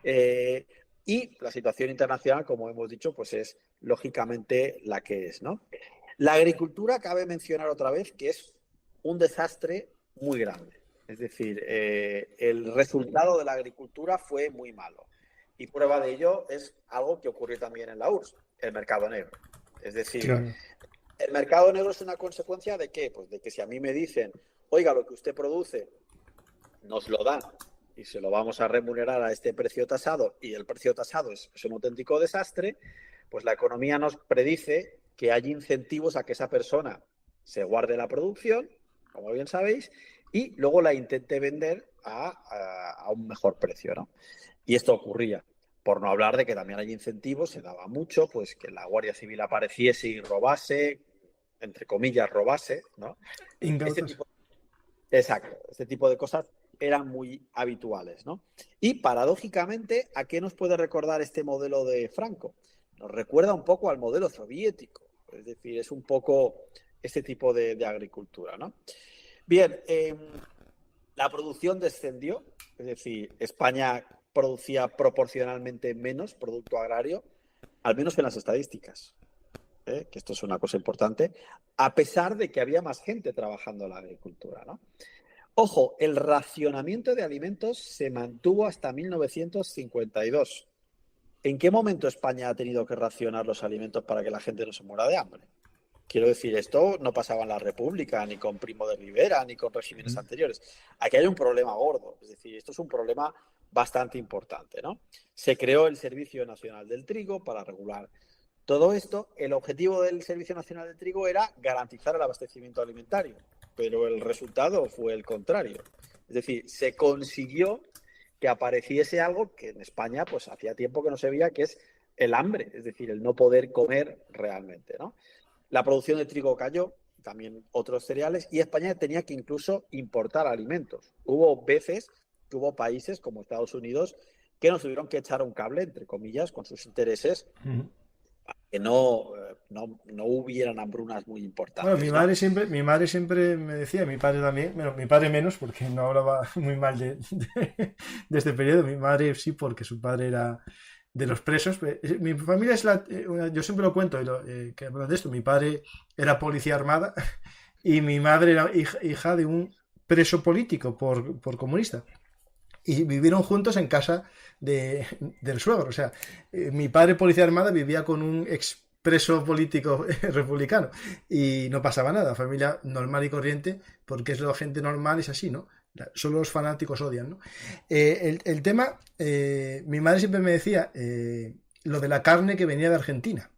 C: y la situación internacional, como hemos dicho, pues es lógicamente la que es, ¿no? La agricultura, cabe mencionar otra vez, que es un desastre muy grande. Es decir, el resultado de la agricultura fue muy malo. Y prueba de ello es algo que ocurrió también en la URSS, el mercado negro. Es decir,
B: Claro.
C: el mercado negro es una consecuencia de ¿qué? Pues de que si a mí me dicen, oiga, lo que usted produce nos lo dan y se lo vamos a remunerar a este precio tasado y el precio tasado es un auténtico desastre, pues la economía nos predice que hay incentivos a que esa persona se guarde la producción, como bien sabéis, y luego la intente vender a un mejor precio, ¿no? Y esto ocurría. Por no hablar de que también hay incentivos, se daba mucho, pues que la Guardia Civil apareciese y robase, entre comillas, robase, ¿no? Este
B: Incautos.
C: tipo, exacto, este tipo de cosas eran muy habituales, ¿no? Y paradójicamente, ¿a qué nos puede recordar este modelo de Franco? Nos recuerda un poco al modelo soviético, es decir, es un poco este tipo de agricultura, ¿no? Bien, la producción descendió, es decir, España producía proporcionalmente menos producto agrario, al menos en las estadísticas. que esto es una cosa importante, a pesar de que había más gente trabajando en la agricultura, ¿no? Ojo, el racionamiento de alimentos se mantuvo hasta 1952. ¿En qué momento España ha tenido que racionar los alimentos para que la gente no se muera de hambre? Quiero decir, esto no pasaba en la República, ni con Primo de Rivera, ni con regímenes anteriores. Aquí hay un problema gordo, es decir, esto es un problema bastante importante, ¿no? Se creó el Servicio Nacional del Trigo para regular todo esto. El objetivo del Servicio Nacional del Trigo era garantizar el abastecimiento alimentario, pero el resultado fue el contrario. Es decir, se consiguió que apareciese algo que en España pues hacía tiempo que no se veía, que es el hambre, es decir, el no poder comer realmente, ¿no? La producción de trigo cayó, también otros cereales, y España tenía que incluso importar alimentos. Hubo veces que hubo países como Estados Unidos que nos tuvieron que echar un cable, entre comillas, con sus intereses, que no hubieran hambrunas muy importantes.
B: Bueno, mi madre siempre me decía, mi padre también, bueno, mi padre menos, porque no hablaba muy mal de este periodo, mi madre sí, porque su padre era de los presos. Mi familia es yo siempre lo cuento, que hablo de esto, mi padre era policía armada y mi madre era hija de un preso político por comunista. Y vivieron juntos en casa del suegro. O sea, mi padre, policía armada, vivía con un expreso político republicano. Y no pasaba nada. Familia normal y corriente, porque es la gente normal, es así, ¿no? Solo los fanáticos odian, ¿no? El tema, mi madre siempre me decía lo de la carne que venía de Argentina.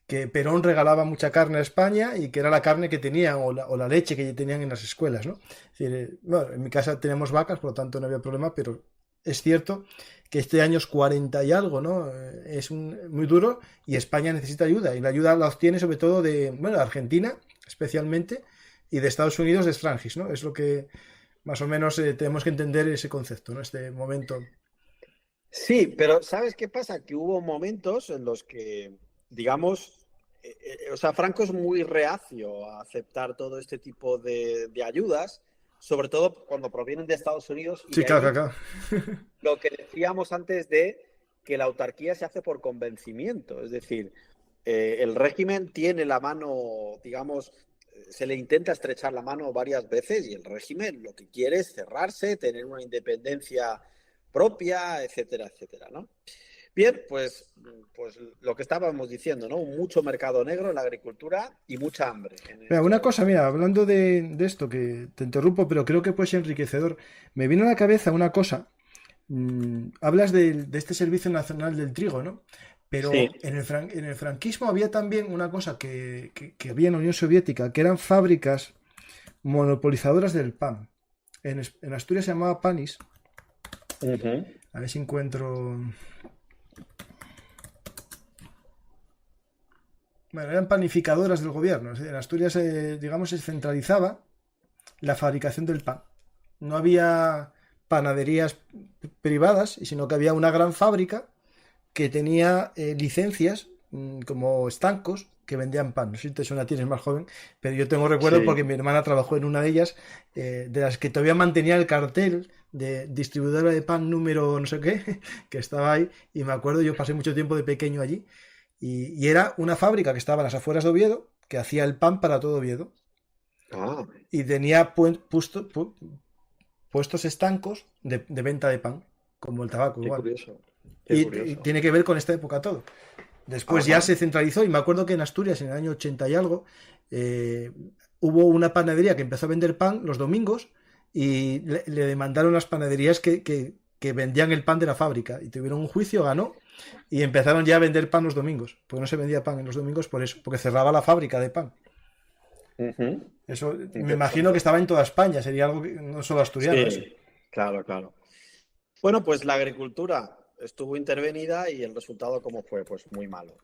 B: Que Perón regalaba mucha carne a España y que era la carne que tenían o la leche que tenían en las escuelas, ¿no? Es decir, bueno, en mi casa tenemos vacas, por lo tanto no había problema, pero es cierto que este año es 40 y algo, ¿no? Es muy duro y España necesita ayuda, y la ayuda la obtiene sobre todo de Argentina, especialmente, y de Estados Unidos, de Strangis, ¿no? Es lo que más o menos tenemos que entender ese concepto, ¿no? Este momento.
C: Sí, pero ¿sabes qué pasa? Que hubo momentos en los que, digamos, o sea, Franco es muy reacio a aceptar todo este tipo de ayudas, sobre todo cuando provienen de Estados Unidos. Y
B: Sí,
C: de
B: claro.
C: Lo que decíamos antes de que la autarquía se hace por convencimiento, es decir, el régimen tiene la mano, digamos, se le intenta estrechar la mano varias veces y el régimen lo que quiere es cerrarse, tener una independencia propia, etcétera, etcétera, ¿no? Bien, pues lo que estábamos diciendo, ¿no? Mucho mercado negro en la agricultura y mucha hambre.
B: Mira, una cosa, mira, hablando de esto, que te interrumpo, pero creo que puede ser enriquecedor. Me vino a la cabeza una cosa. Hablas de este Servicio Nacional del Trigo, ¿no? Pero
C: sí.
B: en el franquismo había también una cosa que había en la Unión Soviética, que eran fábricas monopolizadoras del pan. En Asturias se llamaba Panis. A ver si encuentro... Bueno, eran panificadoras del gobierno. En Asturias, digamos, se centralizaba la fabricación del pan. No había panaderías privadas, sino que había una gran fábrica que tenía licencias como estancos que vendían pan. No sé si te suena, tienes más joven, pero yo tengo recuerdo porque mi hermana trabajó en una de ellas, de las que todavía mantenía el cartel de distribuidora de pan número no sé qué, que estaba ahí, y me acuerdo, yo pasé mucho tiempo de pequeño allí, y era una fábrica que estaba a las afueras de Oviedo, que hacía el pan para todo Oviedo. Y tenía puestos estancos de venta de pan, como el tabaco.
C: Qué
B: igual.
C: Curioso.
B: Y tiene que ver con esta época todo. Después ya se centralizó, y me acuerdo que en Asturias, en el año 80 y algo, hubo una panadería que empezó a vender pan los domingos, y le demandaron las panaderías que vendían el pan de la fábrica, y tuvieron un juicio, ganó, y empezaron ya a vender pan los domingos, porque no se vendía pan en los domingos por eso, porque cerraba la fábrica de pan. Eso me imagino que estaba en toda España, sería algo que no solo asturiano.
C: Sí, claro. Bueno, pues la agricultura estuvo intervenida y el resultado, ¿cómo fue? Pues muy malo.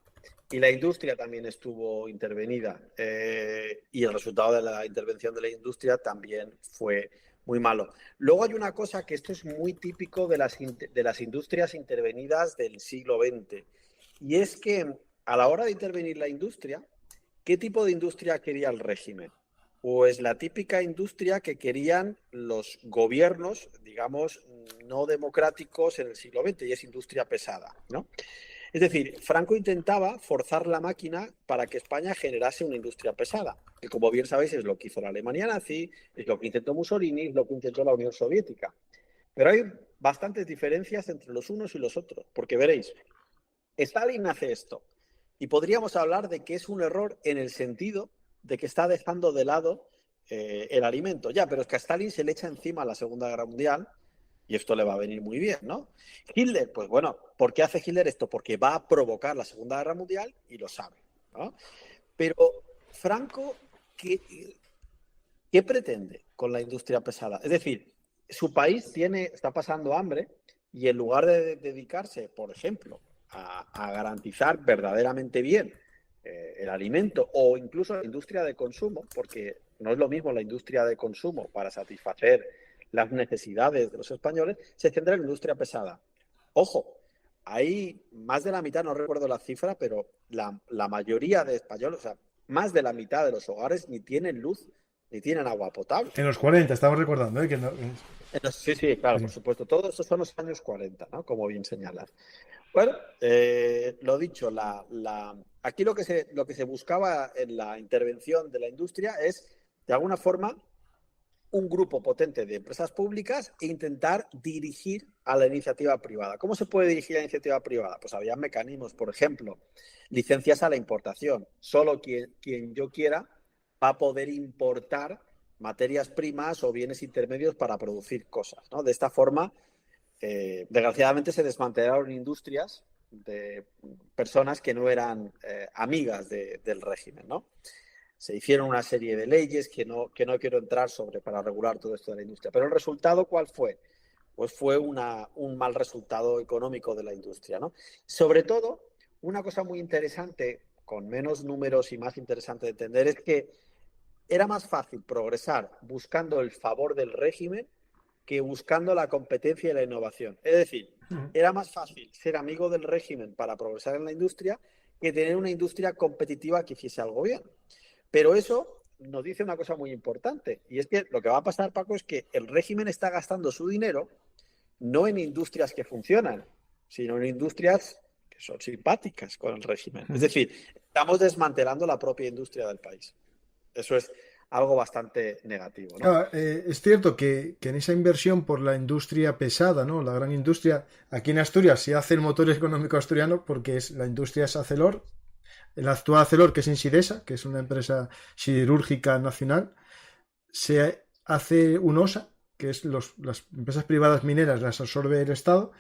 C: Y la industria también estuvo intervenida, y el resultado de la intervención de la industria también fue muy malo. Luego hay una cosa que esto es muy típico de las industrias intervenidas del siglo XX, y es que a la hora de intervenir la industria, ¿qué tipo de industria quería el régimen? Pues la típica industria que querían los gobiernos, digamos, no democráticos en el siglo XX, y es industria pesada, ¿no? Es decir, Franco intentaba forzar la máquina para que España generase una industria pesada, que como bien sabéis es lo que hizo la Alemania nazi, es lo que intentó Mussolini, es lo que intentó la Unión Soviética. Pero hay bastantes diferencias entre los unos y los otros, porque veréis, Stalin hace esto y podríamos hablar de que es un error en el sentido de que está dejando de lado el alimento. Ya, pero es que a Stalin se le echa encima la Segunda Guerra Mundial y esto le va a venir muy bien, ¿no? Hitler, pues bueno, ¿por qué hace Hitler esto? Porque va a provocar la Segunda Guerra Mundial y lo sabe, ¿no? Pero Franco, ¿qué pretende con la industria pesada? Es decir, su país está pasando hambre y en lugar de dedicarse, por ejemplo, a garantizar verdaderamente bien el alimento o incluso la industria de consumo, porque no es lo mismo la industria de consumo para satisfacer las necesidades de los españoles, se centra en la industria pesada. Ojo, hay más de la mitad, no recuerdo la cifra, pero la mayoría de españoles, o sea, más de la mitad de los hogares ni tienen luz ni tienen agua potable.
B: En los 40, estamos recordando, ¿eh? Que no,
C: Sí, sí, claro,
B: sí.
C: por supuesto. Todos estos son los años 40, ¿no? Como bien señalas. Bueno, lo dicho, aquí lo que se buscaba en la intervención de la industria es, de alguna forma, un grupo potente de empresas públicas e intentar dirigir a la iniciativa privada. ¿Cómo se puede dirigir a la iniciativa privada? Pues había mecanismos, por ejemplo, licencias a la importación. Solo quien yo quiera va a poder importar materias primas o bienes intermedios para producir cosas, ¿no? De esta forma, desgraciadamente se desmantelaron industrias de personas que no eran amigas del régimen, ¿no? Se hicieron una serie de leyes que no quiero entrar para regular todo esto de la industria. Pero el resultado, ¿cuál fue? Pues fue un mal resultado económico de la industria, ¿no? Sobre todo, una cosa muy interesante, con menos números y más interesante de entender, es que era más fácil progresar buscando el favor del régimen que buscando la competencia y la innovación. Es decir, era más fácil ser amigo del régimen para progresar en la industria que tener una industria competitiva que hiciese algo bien. Pero eso nos dice una cosa muy importante, y es que lo que va a pasar, Paco, es que el régimen está gastando su dinero no en industrias que funcionan, sino en industrias que son simpáticas con el régimen. Es decir, estamos desmantelando la propia industria del país. Eso es algo bastante negativo, ¿no?
B: Claro, es cierto que en esa inversión por la industria pesada, ¿no? La gran industria, aquí en Asturias se hace el motor económico asturiano porque la industria es Arcelor, el actual Arcelor, que es Insidesa, que es una empresa siderúrgica nacional, se hace UNOSA, que es las empresas privadas mineras las absorbe el Estado,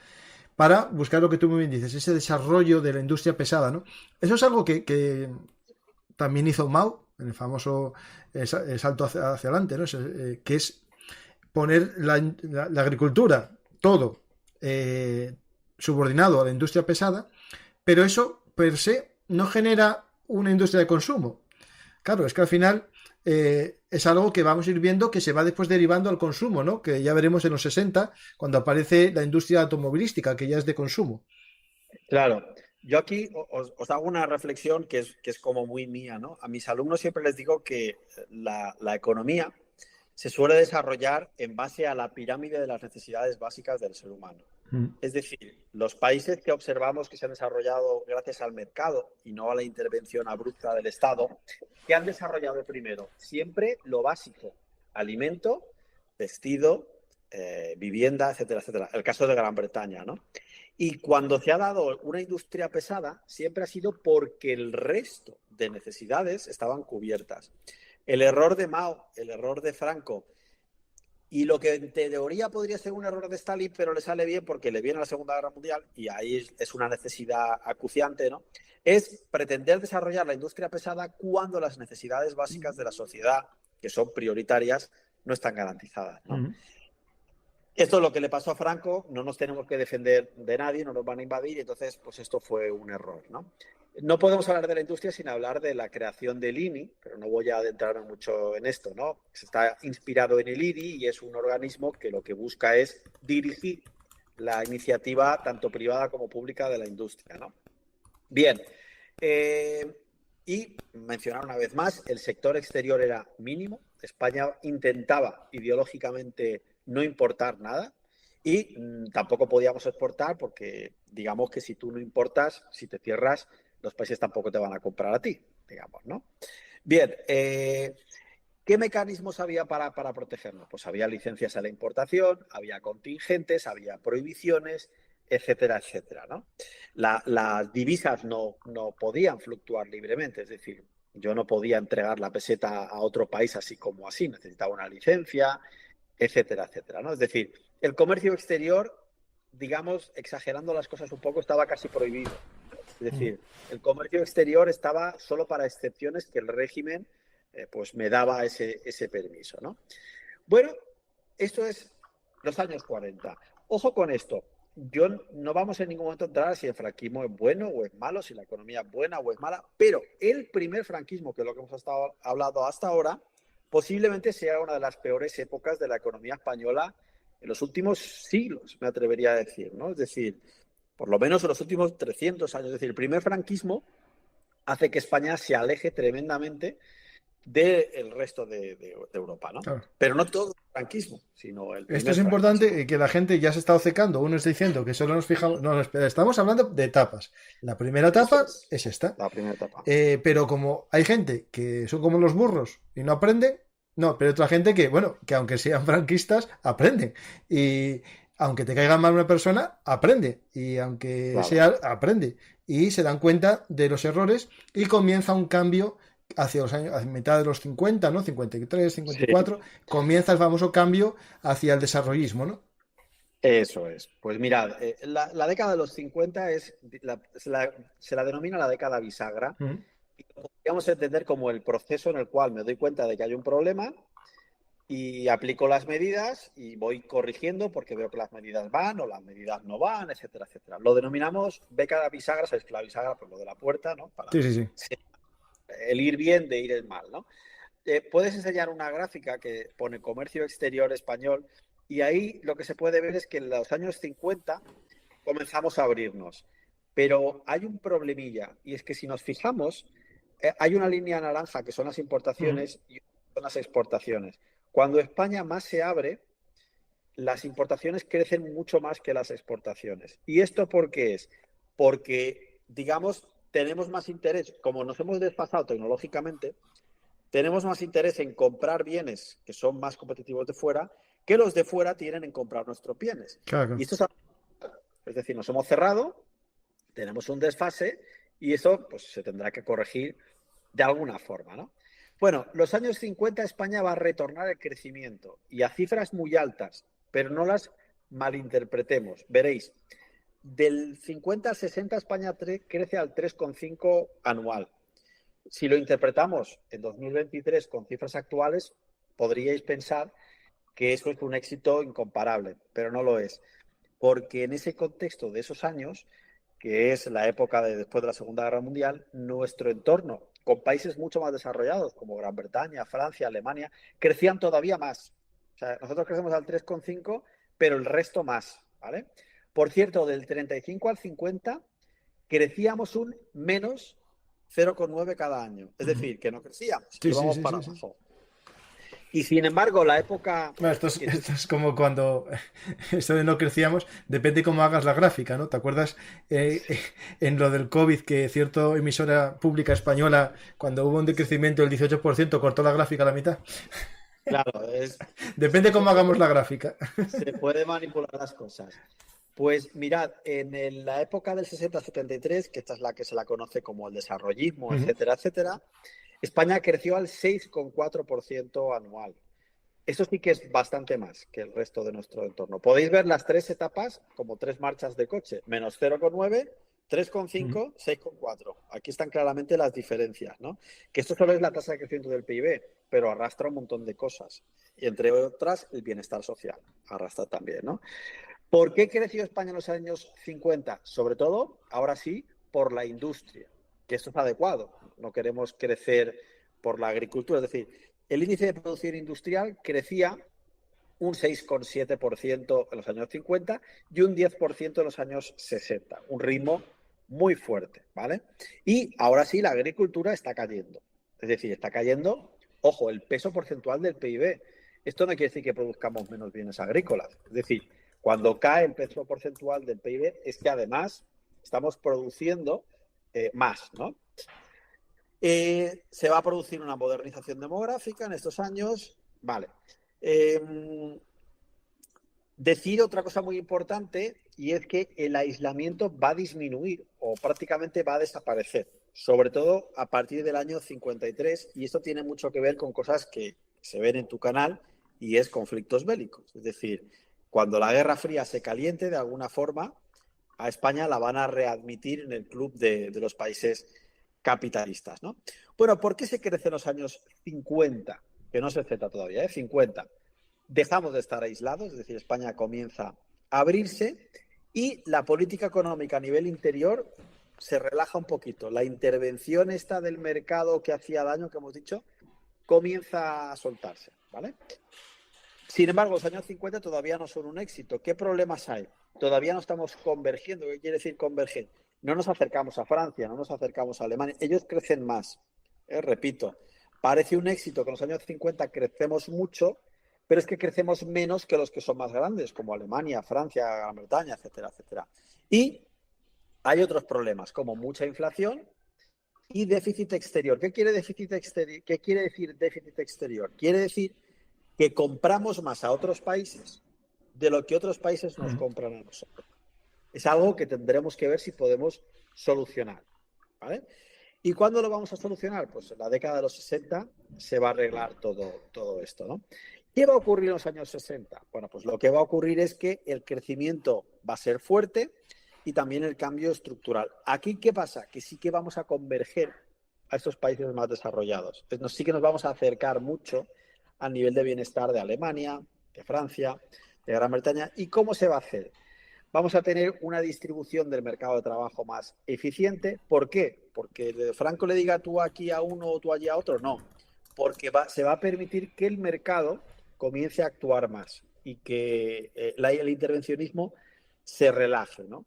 B: para buscar lo que tú muy bien dices, ese desarrollo de la industria pesada, ¿no? Eso es algo que también hizo Mao, en el famoso salto hacia adelante, ¿no? Que es poner la agricultura, todo, subordinado a la industria pesada, pero eso per se no genera una industria de consumo. Claro, es que al final es algo que vamos a ir viendo que se va después derivando al consumo, ¿no? Que ya veremos en los 60, cuando aparece la industria automovilística, que ya es de consumo.
C: Claro. Yo aquí os hago una reflexión que es como muy mía, ¿no? A mis alumnos siempre les digo que la economía se suele desarrollar en base a la pirámide de las necesidades básicas del ser humano. Es decir, los países que observamos que se han desarrollado gracias al mercado y no a la intervención abrupta del Estado, ¿qué han desarrollado primero? Siempre lo básico: alimento, vestido, vivienda, etcétera, etcétera. El caso de Gran Bretaña, ¿no? Y cuando se ha dado una industria pesada, siempre ha sido porque el resto de necesidades estaban cubiertas. El error de Mao, el error de Franco, y lo que en teoría podría ser un error de Stalin, pero le sale bien porque le viene a la Segunda Guerra Mundial, y ahí es una necesidad acuciante, ¿no? Es pretender desarrollar la industria pesada cuando las necesidades básicas de la sociedad, que son prioritarias, no están garantizadas, ¿no? Esto es lo que le pasó a Franco, no nos tenemos que defender de nadie, no nos van a invadir, entonces pues esto fue un error, ¿no? No podemos hablar de la industria sin hablar de la creación del INI, pero no voy a adentrarme mucho en esto, ¿no? Se está inspirado en el INI y es un organismo que lo que busca es dirigir la iniciativa tanto privada como pública de la industria, ¿no? Bien, y mencionar una vez más, el sector exterior era mínimo. España intentaba ideológicamente no importar nada Y tampoco podíamos exportar porque, digamos que si tú no importas, si te cierras, los países tampoco te van a comprar a ti, digamos, ¿no? Bien, ¿qué mecanismos había para protegernos? Pues había licencias a la importación, había contingentes, había prohibiciones, etcétera, etcétera, ¿no? Las divisas no podían fluctuar libremente, es decir, yo no podía entregar la peseta a otro país así como así, necesitaba una licencia, etcétera, etcétera, ¿no? Es decir, el comercio exterior, digamos, exagerando las cosas un poco, estaba casi prohibido. Es decir, el comercio exterior estaba solo para excepciones que el régimen pues me daba ese permiso, ¿no? Bueno, esto es los años 40. Ojo con esto. Yo no vamos en ningún momento a entrar si el franquismo es bueno o es malo, si la economía es buena o es mala, pero el primer franquismo, que es lo que hemos estado hablando hasta ahora, posiblemente sea una de las peores épocas de la economía española en los últimos siglos, me atrevería a decir, ¿no? Es decir, por lo menos en los últimos 300 años. Es decir, el primer franquismo hace que España se aleje tremendamente del resto de Europa, ¿no?
B: Claro.
C: Pero no todo el franquismo, sino el primer
B: Esto es
C: franquismo.
B: importante, que la gente ya se está obcecando. Uno está diciendo que solo nos fijamos. No, espera, estamos hablando de etapas. La primera etapa es esta.
C: La primera etapa.
B: Pero como hay gente que son como los burros y no aprenden, no, pero hay otra gente que, bueno, que aunque sean franquistas, aprenden. Y aunque te caiga mal una persona, aprende. Y aunque
C: Claro.
B: sea, aprende. Y se dan cuenta de los errores y comienza un cambio hacia los años, hacia mitad de los 50, ¿no? 53, 54,
C: Sí.
B: comienza el famoso cambio hacia el desarrollismo, ¿no?
C: Eso es. Pues mirad, la década de los 50 se la denomina la década bisagra.
B: Mm.
C: Y lo podríamos entender como el proceso en el cual me doy cuenta de que hay un problema y aplico las medidas y voy corrigiendo porque veo que las medidas van o las medidas no van, etcétera, etcétera. Lo denominamos década bisagra, sabéis que la bisagra, pues lo de la puerta, ¿no? Para
B: Sí, sí, sí.
C: el ir bien de ir el mal, ¿no? Puedes enseñar una gráfica que pone comercio exterior español y ahí lo que se puede ver es que en los años 50 comenzamos a abrirnos. Pero hay un problemilla y es que si nos fijamos, hay una línea naranja que son las importaciones y son las exportaciones. Cuando España más se abre, las importaciones crecen mucho más que las exportaciones. ¿Y esto por qué es? Porque, digamos, tenemos más interés, como nos hemos desfasado tecnológicamente, tenemos más interés en comprar bienes que son más competitivos de fuera que los de fuera tienen en comprar nuestros bienes.
B: Claro.
C: Y esto es decir, nos hemos cerrado, tenemos un desfase y eso pues, se tendrá que corregir de alguna forma, ¿no? Bueno, los años 50 España va a retornar el crecimiento y a cifras muy altas, pero no las malinterpretemos. Veréis, del 50 al 60 España crece al 3,5 anual. Si lo interpretamos en 2023 con cifras actuales, podríais pensar que eso es un éxito incomparable, pero no lo es. Porque en ese contexto de esos años, que es la época de después de la Segunda Guerra Mundial, nuestro entorno, con países mucho más desarrollados como Gran Bretaña, Francia, Alemania, crecían todavía más. O sea, nosotros crecemos al 3,5, pero el resto más, ¿vale? Por cierto, del 35 al 50 crecíamos un menos 0,9 cada año. Es decir, que no crecíamos,
B: Sí,
C: íbamos
B: sí,
C: para
B: sí.
C: abajo. Y sin embargo, la época...
B: Bueno, esto es como cuando esto de no crecíamos, depende cómo hagas la gráfica, ¿no? ¿Te acuerdas en lo del COVID que cierta emisora pública española, cuando hubo un decrecimiento del 18%, cortó la gráfica a la mitad?
C: Claro,
B: Depende cómo hagamos la gráfica.
C: se puede manipular las cosas. Pues mirad, en la época del 60-73, que esta es la que se la conoce como el desarrollismo, etcétera, etcétera, España creció al 6,4% anual. Eso sí que es bastante más que el resto de nuestro entorno. Podéis ver las tres etapas como tres marchas de coche. Menos 0,9, 3,5, 6,4. Aquí están claramente las diferencias, ¿no? Que esto solo es la tasa de crecimiento del PIB, pero arrastra un montón de cosas. Y entre otras, el bienestar social arrastra también, ¿no? ¿Por qué creció España en los años 50? Sobre todo, ahora sí, por la industria, que esto es adecuado. No queremos crecer por la agricultura. Es decir, el índice de producción industrial crecía un 6,7% en los años 50 y un 10% en los años 60. Un ritmo muy fuerte, ¿vale? Y ahora sí, la agricultura está cayendo. Es decir, está cayendo, ojo, el peso porcentual del PIB. Esto no quiere decir que produzcamos menos bienes agrícolas. Es decir, Cuando cae el peso porcentual del PIB es que además estamos produciendo más, ¿no? Se va a producir una modernización demográfica en estos años. Vale. Decir otra cosa muy importante, y es que el aislamiento va a disminuir o prácticamente va a desaparecer, sobre todo a partir del año 53, y esto tiene mucho que ver con cosas que se ven en tu canal, y es conflictos bélicos. Es decir, cuando la Guerra Fría se caliente, de alguna forma, a España la van a readmitir en el club de los países capitalistas, ¿no? Bueno, ¿por qué se crece en los años 50? Que no se Z todavía, 50. Dejamos de estar aislados, es decir, España comienza a abrirse y la política económica a nivel interior se relaja un poquito. La intervención esta del mercado que hacía daño, que hemos dicho, comienza a soltarse, ¿vale? Sin embargo, los años 50 todavía no son un éxito. ¿Qué problemas hay? Todavía no estamos convergiendo. ¿Qué quiere decir converger? No nos acercamos a Francia, no nos acercamos a Alemania. Ellos crecen más. Repito, parece un éxito que en los años 50 crecemos mucho, pero es que crecemos menos que los que son más grandes, como Alemania, Francia, Gran Bretaña, etcétera, etcétera. Y hay otros problemas, como mucha inflación y déficit exterior. ¿Qué quiere decir déficit exterior? Quiere decir que compramos más a otros países de lo que otros países nos compran a nosotros. Es algo que tendremos que ver si podemos solucionar, ¿vale? ¿Y cuándo lo vamos a solucionar? Pues en la década de los 60 se va a arreglar todo esto, ¿no? ¿Qué va a ocurrir en los años 60? Bueno, pues lo que va a ocurrir es que el crecimiento va a ser fuerte y también el cambio estructural. Aquí, ¿qué pasa? Que sí que vamos a converger a estos países más desarrollados. Sí que nos vamos a acercar mucho al nivel de bienestar de Alemania, de Francia, de Gran Bretaña. ¿Y cómo se va a hacer? Vamos a tener una distribución del mercado de trabajo más eficiente. ¿Por qué? Porque Franco le diga tú aquí a uno o tú allí a otro. No, porque se va a permitir que el mercado comience a actuar más y que el intervencionismo se relaje, ¿no?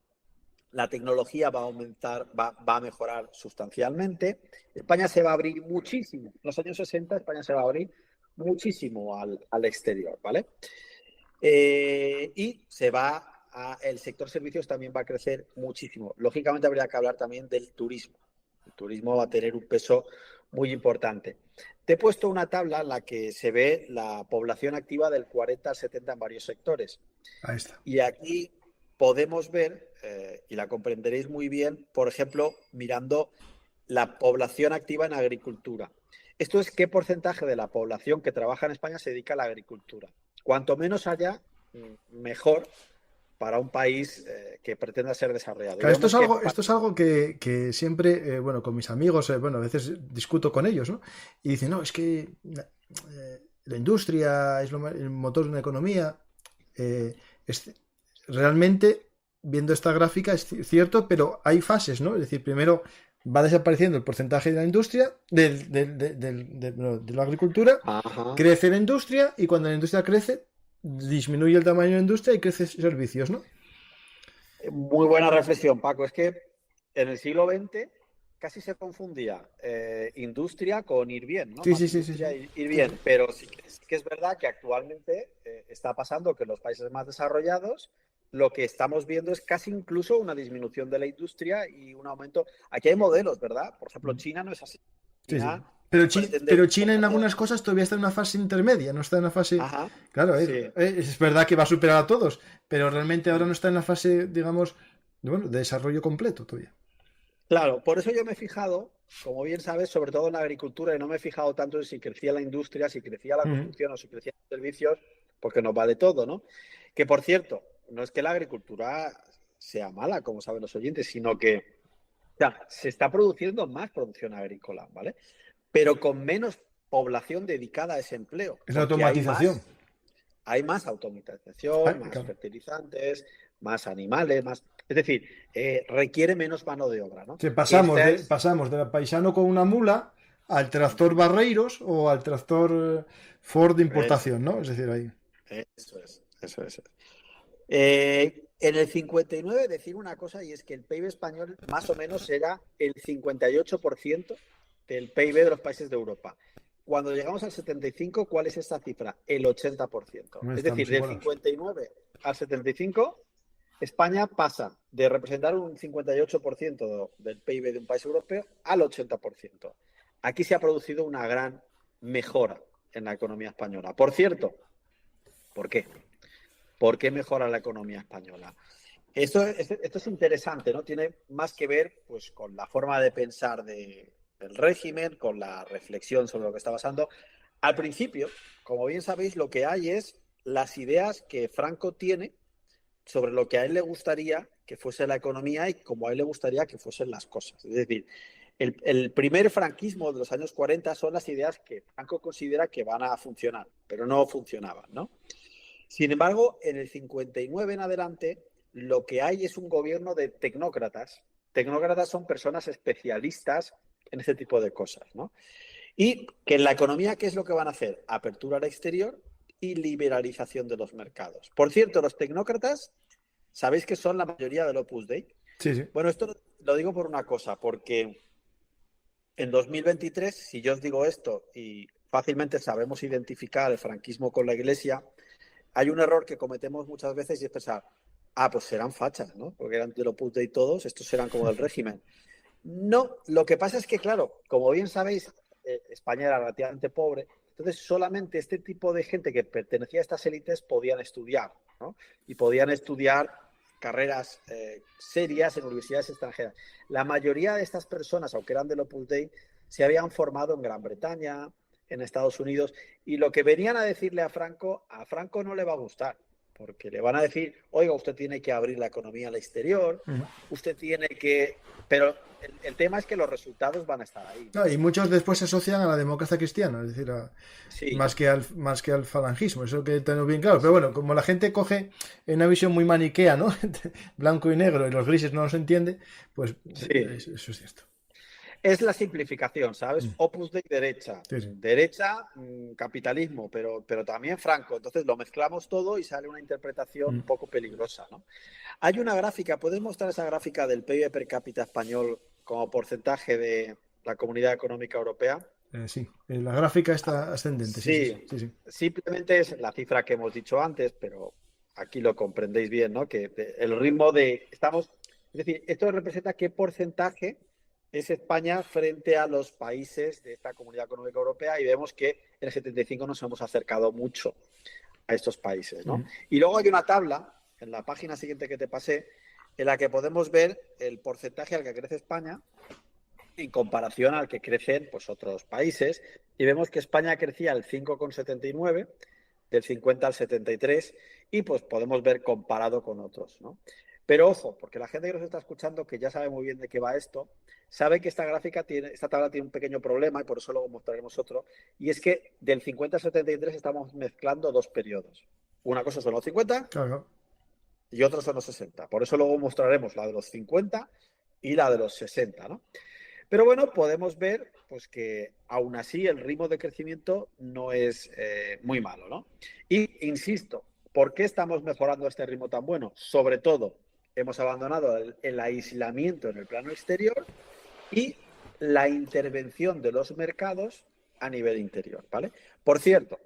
C: La tecnología va a aumentar, va a mejorar sustancialmente. España se va a abrir muchísimo. En los años 60 España se va a abrir muchísimo al exterior, ¿vale? Y el sector servicios también va a crecer muchísimo. Lógicamente habría que hablar también del turismo. El turismo va a tener un peso muy importante. Te he puesto una tabla en la que se ve la población activa del 40 al 70 en varios sectores.
B: Ahí está.
C: Y aquí podemos ver, y la comprenderéis muy bien, por ejemplo, mirando la población activa en agricultura. Esto es qué porcentaje de la población que trabaja en España se dedica a la agricultura. Cuanto menos haya, mejor para un país que pretenda ser desarrollado.
B: Claro, esto es algo que siempre, bueno, con mis amigos, bueno, a veces discuto con ellos, ¿no? Y dicen, no, es que la industria es el motor de una economía. Realmente, viendo esta gráfica, es cierto, pero hay fases, ¿no? Es decir, primero va desapareciendo el porcentaje de la industria, de la agricultura,
C: Ajá.
B: Crece la industria y cuando la industria crece, disminuye el tamaño de la industria y crece servicios, ¿no?
C: Muy buena reflexión, Paco. Es que en el siglo XX casi se confundía industria con ir bien, ¿no?
B: Sí,
C: Más
B: sí, sí,
C: industria
B: sí.
C: ir bien. Pero sí que es verdad que actualmente está pasando que en los países más desarrollados lo que estamos viendo es casi incluso una disminución de la industria y un aumento. Aquí hay modelos, ¿verdad? Por ejemplo, China no es así.
B: Sí.
C: China
B: Pero China en algunas cosas todavía está en una fase intermedia, no está en la fase...
C: Ajá,
B: Claro,
C: sí.
B: es verdad que va a superar a todos, pero realmente ahora no está en la fase, digamos, de desarrollo completo todavía.
C: Claro, por eso yo me he fijado, como bien sabes, sobre todo en la agricultura, y no me he fijado tanto en si crecía la industria, si crecía la construcción o si crecían los servicios, porque nos vale todo, ¿no? Que, por cierto, no es que la agricultura sea mala, como saben los oyentes, sino que se está produciendo más producción agrícola, ¿vale? Pero con menos población dedicada a ese empleo.
B: Es la automatización.
C: Hay más automatización, más
B: Claro.
C: fertilizantes, más animales, más... Es decir, requiere menos mano de obra, ¿no?
B: Sí, pasamos del paisano con una mula al tractor Barreiros o al tractor Ford de importación, ¿no? Es decir, ahí.
C: Eso es. En el 59 decir una cosa, y es que el PIB español más o menos era el 58% del PIB de los países de Europa. cuando llegamos al 75, ¿cuál es esta cifra? El 80%.
B: No
C: Es
B: estamos
C: decir, del
B: igualados.
C: 59 al 75, España pasa de representar un 58% del PIB de un país europeo al 80%. Aquí se ha producido una gran mejora en la economía española. Por cierto, ¿por qué? ¿Por qué mejora la economía española? Esto es interesante, ¿no? Tiene más que ver pues, con la forma de pensar del régimen, con la reflexión sobre lo que está pasando. Al principio, como bien sabéis, lo que hay es las ideas que Franco tiene sobre lo que a él le gustaría que fuese la economía y cómo a él le gustaría que fuesen las cosas. Es decir, el primer franquismo de los años 40 son las ideas que Franco considera que van a funcionar, pero no funcionaban, ¿no? Sin embargo, en el 59 en adelante, lo que hay es un gobierno de tecnócratas. Tecnócratas son personas especialistas en ese tipo de cosas, ¿no? Y que en la economía, ¿qué es lo que van a hacer? Apertura al exterior y liberalización de los mercados. Por cierto, los tecnócratas, ¿sabéis que son la mayoría del Opus Dei?
B: Sí, sí.
C: Bueno, esto lo digo por una cosa, porque en 2023, si yo os digo esto y fácilmente sabemos identificar el franquismo con la Iglesia, hay un error que cometemos muchas veces y es pensar, pues serán fachas, ¿no? Porque eran del Opus Dei todos, estos serán como del régimen. No, lo que pasa es que, claro, como bien sabéis, España era relativamente pobre, entonces solamente este tipo de gente que pertenecía a estas élites podían estudiar, ¿no? Y podían estudiar carreras serias en universidades extranjeras. La mayoría de estas personas, aunque eran del Opus Dei, se habían formado en Gran Bretaña, en Estados Unidos, y lo que venían a decirle a Franco no le va a gustar, porque le van a decir, oiga, usted tiene que abrir la economía al exterior, usted tiene que... Pero el tema es que los resultados van a estar ahí.
B: No, y muchos después se asocian a la democracia cristiana, es decir,
C: Sí.
B: más que al falangismo, eso que tenemos bien claro. Pero bueno, como la gente coge una visión muy maniquea, ¿no? Blanco y negro, y los grises no los entiende, pues
C: Sí.
B: eso es cierto.
C: Es la simplificación, ¿sabes? Opus Dei derecha.
B: Sí, sí.
C: Derecha, capitalismo, pero también Franco. Entonces lo mezclamos todo y sale una interpretación un poco peligrosa, ¿no? Hay una gráfica, ¿puedes mostrar esa gráfica del PIB per cápita español como porcentaje de la Comunidad Económica Europea?
B: Sí, la gráfica está ascendente. Sí.
C: Simplemente es la cifra que hemos dicho antes, pero aquí lo comprendéis bien, ¿no? Que el ritmo de... Es decir, esto representa qué porcentaje es España frente a los países de esta Comunidad Económica Europea y vemos que en el 75 nos hemos acercado mucho a estos países, ¿no? Y luego hay una tabla, en la página siguiente que te pasé, en la que podemos ver el porcentaje al que crece España en comparación al que crecen pues, otros países. Y vemos que España crecía al 5,79, del 50 al 73, y pues podemos ver comparado con otros, ¿no? Pero ojo, porque la gente que nos está escuchando, que ya sabe muy bien de qué va esto, sabe que esta tabla tiene un pequeño problema, y por eso luego mostraremos otro, y es que del 50 al 73 estamos mezclando dos periodos. Una cosa son los 50
B: Claro.
C: y otros son los 60. Por eso luego mostraremos la de los 50 y la de los 60, ¿no? Pero bueno, podemos ver pues, que aún así el ritmo de crecimiento no es muy malo, ¿no? Y insisto, ¿por qué estamos mejorando este ritmo tan bueno? Sobre todo, hemos abandonado el aislamiento en el plano exterior y la intervención de los mercados a nivel interior, ¿vale? Por cierto,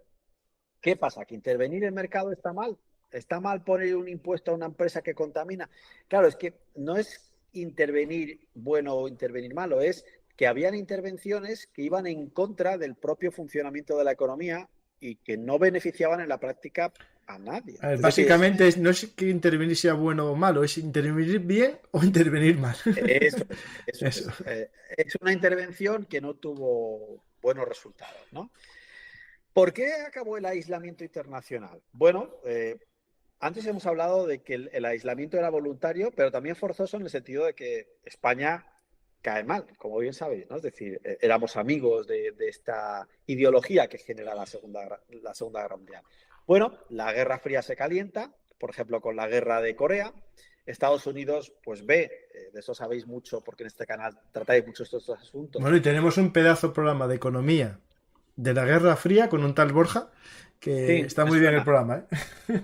C: ¿qué pasa? ¿Que intervenir en el mercado está mal? ¿Está mal poner un impuesto a una empresa que contamina? Claro, es que no es intervenir bueno o intervenir malo, es que habían intervenciones que iban en contra del propio funcionamiento de la economía y que no beneficiaban en la práctica a nadie.
B: A ver, básicamente no es que intervenir sea bueno o malo, es intervenir bien o intervenir mal.
C: Eso. Es una intervención que no tuvo buenos resultados, ¿no? ¿Por qué acabó el aislamiento internacional? Bueno, antes hemos hablado de que el aislamiento era voluntario, pero también forzoso en el sentido de que España cae mal, como bien sabéis, ¿no? Es decir, éramos amigos de esta ideología que genera la Segunda Guerra Mundial. Bueno, la Guerra Fría se calienta, por ejemplo, con la Guerra de Corea. Estados Unidos, pues ve, de eso sabéis mucho, porque en este canal tratáis mucho estos asuntos.
B: Bueno, y tenemos un pedazo de programa de economía de la Guerra Fría con un tal Borja, que sí, está muy bien el programa, ¿eh?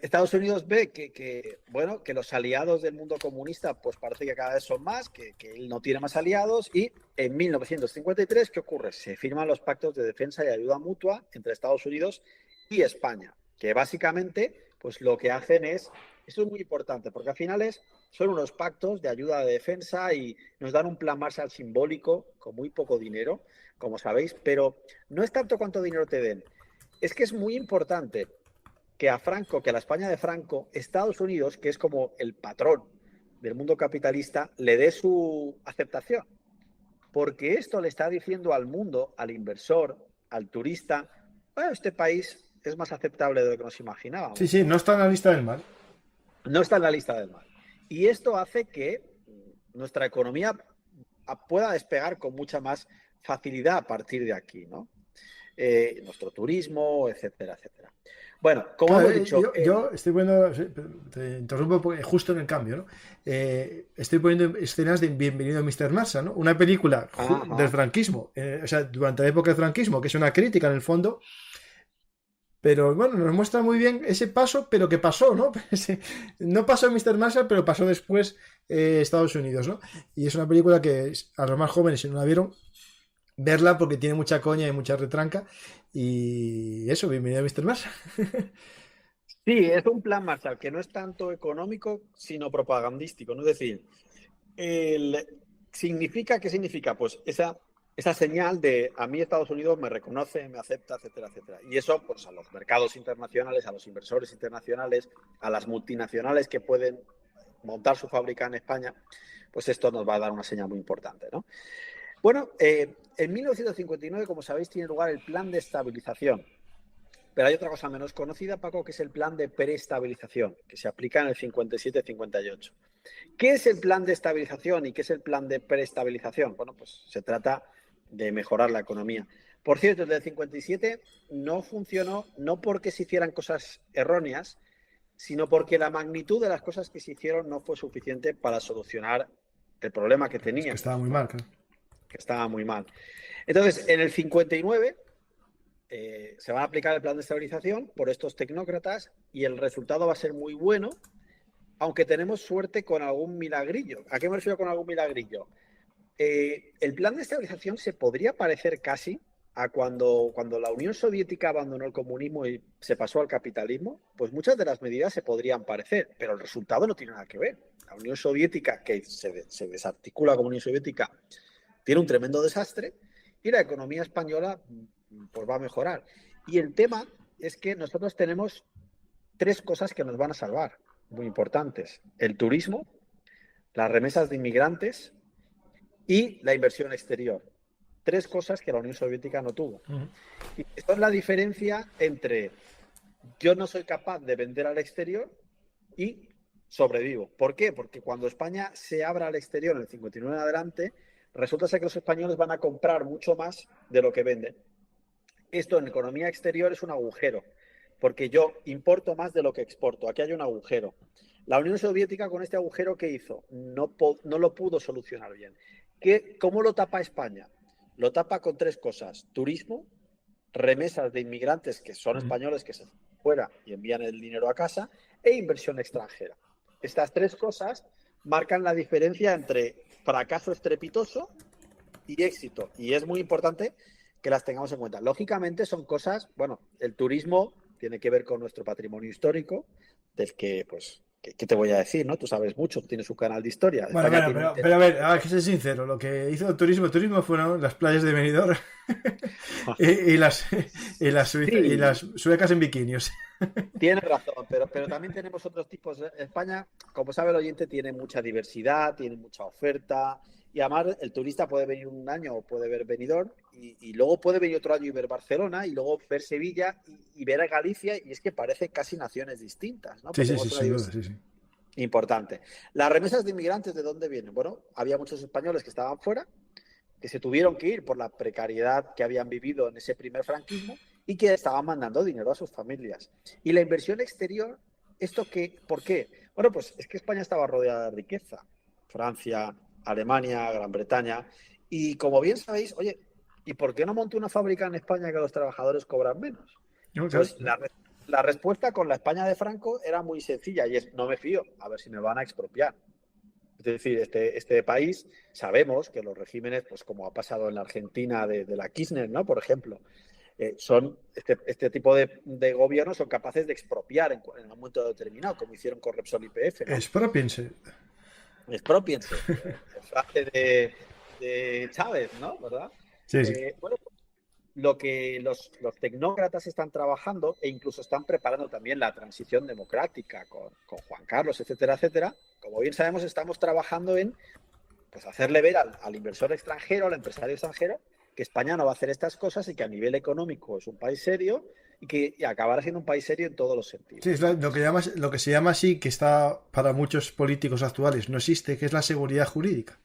C: Estados Unidos ve bueno, que los aliados del mundo comunista pues parece que cada vez son más, que él no tiene más aliados, y en 1953, ¿qué ocurre? Se firman los pactos de defensa y ayuda mutua entre Estados Unidos y España, que básicamente pues lo que hacen es, esto es muy importante, porque al final son unos pactos de ayuda de defensa y nos dan un plan Marshall simbólico con muy poco dinero, como sabéis, pero no es tanto cuánto dinero te den, es que es muy importante que a Franco, que a la España de Franco, Estados Unidos, que es como el patrón del mundo capitalista, le dé su aceptación. Porque esto le está diciendo al mundo, al inversor, al turista, bueno, este país es más aceptable de lo que nos
B: Sí,
C: imaginábamos.
B: sí, no está en la lista del mal.
C: No está en la lista del mal. Y esto hace que nuestra economía pueda despegar con mucha más facilidad a partir de aquí, ¿no? Nuestro turismo, etcétera, etcétera. Bueno, como
B: Claro,
C: hemos dicho...
B: yo estoy poniendo, sí, te interrumpo porque justo en el cambio, ¿no? Estoy poniendo escenas de Bienvenido a Mr. Marshall, ¿no? Una película del franquismo, o sea, durante la época del franquismo, que es una crítica en el fondo, pero bueno, nos muestra muy bien ese paso, pero que pasó, ¿no? No pasó Mr. Marshall, pero pasó después Estados Unidos, ¿no? Y es una película que a los más jóvenes, si no la vieron, verla porque tiene mucha coña y mucha retranca. Y eso, bienvenido a Mr. Marshall.
C: Sí, es un plan Marshall que no es tanto económico, sino propagandístico, ¿no? Es decir, ¿qué significa? Pues esa señal de a mí Estados Unidos me reconoce, me acepta, etcétera, etcétera. Y eso, pues a los mercados internacionales, a los inversores internacionales, a las multinacionales que pueden montar su fábrica en España, pues esto nos va a dar una señal muy importante, ¿no? Bueno, en 1959, como sabéis, tiene lugar el Plan de Estabilización. Pero hay otra cosa menos conocida, Paco, que es el plan de preestabilización, que se aplica en el 57-58. ¿Qué es el plan de estabilización y qué es el plan de preestabilización? Bueno, pues se trata de mejorar la economía. Por cierto, el del 57 no funcionó no porque se hicieran cosas erróneas, sino porque la magnitud de las cosas que se hicieron no fue suficiente para solucionar el problema que
B: Es que estaba
C: teníamos,
B: muy
C: ¿no?
B: mal, claro.
C: Que estaba muy mal. Entonces, en el 59 se va a aplicar el plan de estabilización por estos tecnócratas y el resultado va a ser muy bueno, aunque tenemos suerte con algún milagrillo. ¿A qué me refiero con algún milagrillo? El plan de estabilización se podría parecer casi a cuando la Unión Soviética abandonó el comunismo y se pasó al capitalismo, pues muchas de las medidas se podrían parecer, pero el resultado no tiene nada que ver. La Unión Soviética, que se desarticula como Unión Soviética, tiene un tremendo desastre y la economía española pues va a mejorar. Y el tema es que nosotros tenemos tres cosas que nos van a salvar, muy importantes. El turismo, las remesas de inmigrantes y la inversión exterior. Tres cosas que la Unión Soviética no tuvo. Y esto es la diferencia entre yo no soy capaz de vender al exterior y sobrevivo. ¿Por qué? Porque cuando España se abra al exterior en el 59 en adelante, resulta ser que los españoles van a comprar mucho más de lo que venden. Esto en economía exterior es un agujero, porque yo importo más de lo que exporto. Aquí hay un agujero. La Unión Soviética con este agujero, ¿qué hizo? No lo pudo solucionar bien. ¿Cómo lo tapa España? Lo tapa con tres cosas. Turismo, remesas de inmigrantes que son españoles que se fuera y envían el dinero a casa, e inversión extranjera. Estas tres cosas marcan la diferencia entre fracaso estrepitoso y éxito. Y es muy importante que las tengamos en cuenta. Lógicamente son cosas, bueno, el turismo tiene que ver con nuestro patrimonio histórico, del que, pues, ¿qué te voy a decir, no? Tú sabes mucho, tienes un canal de historia.
B: Bueno,
C: España
B: pero a ver, hay que ser sincero, lo que hizo el turismo fueron las playas de Benidorm y
C: Sí,
B: las suecas en bikinios.
C: tienes razón, pero también tenemos otros tipos. España, como sabe el oyente, tiene mucha diversidad, tiene mucha oferta. Y además el turista puede venir un año o puede ver Benidorm y luego puede venir otro año y ver Barcelona y luego ver Sevilla y ver a Galicia, y es que parece casi naciones distintas, ¿no?
B: Sí,
C: Pues
B: sí, sí,
C: tenemos una
B: sin duda,
C: diversidad
B: sí, sí.
C: importante. Las remesas de inmigrantes, ¿de dónde vienen? Bueno, había muchos españoles que estaban fuera, que se tuvieron que ir por la precariedad que habían vivido en ese primer franquismo y que estaban mandando dinero a sus familias. Y la inversión exterior, ¿por qué? Bueno, pues es que España estaba rodeada de riqueza. Francia, Alemania, Gran Bretaña. Y como bien sabéis, oye, ¿y por qué no monto una fábrica en España que los trabajadores cobran menos?
B: No, claro,
C: Pues
B: no.
C: la respuesta con la España de Franco era muy sencilla y es: no me fío, a ver si me van a expropiar. Es decir, este país, sabemos que los regímenes, pues como ha pasado en la Argentina de la Kirchner, ¿no? Por ejemplo, son este tipo de gobiernos son capaces de expropiar en un momento determinado, como hicieron con Repsol y YPF, ¿no?
B: Expropiense.
C: Expropiense. Frase de Chávez, ¿no? ¿Verdad?
B: Sí, sí.
C: Bueno, lo que los tecnócratas están trabajando e incluso están preparando también la transición democrática con Juan Carlos, etcétera, etcétera. Como bien sabemos, estamos trabajando en pues, hacerle ver al inversor extranjero, al empresario extranjero, que España no va a hacer estas cosas y que a nivel económico es un país serio y que acabará siendo un país serio en todos los sentidos.
B: Sí, es lo que se llama así, que está para muchos políticos actuales, no existe, que es la seguridad jurídica.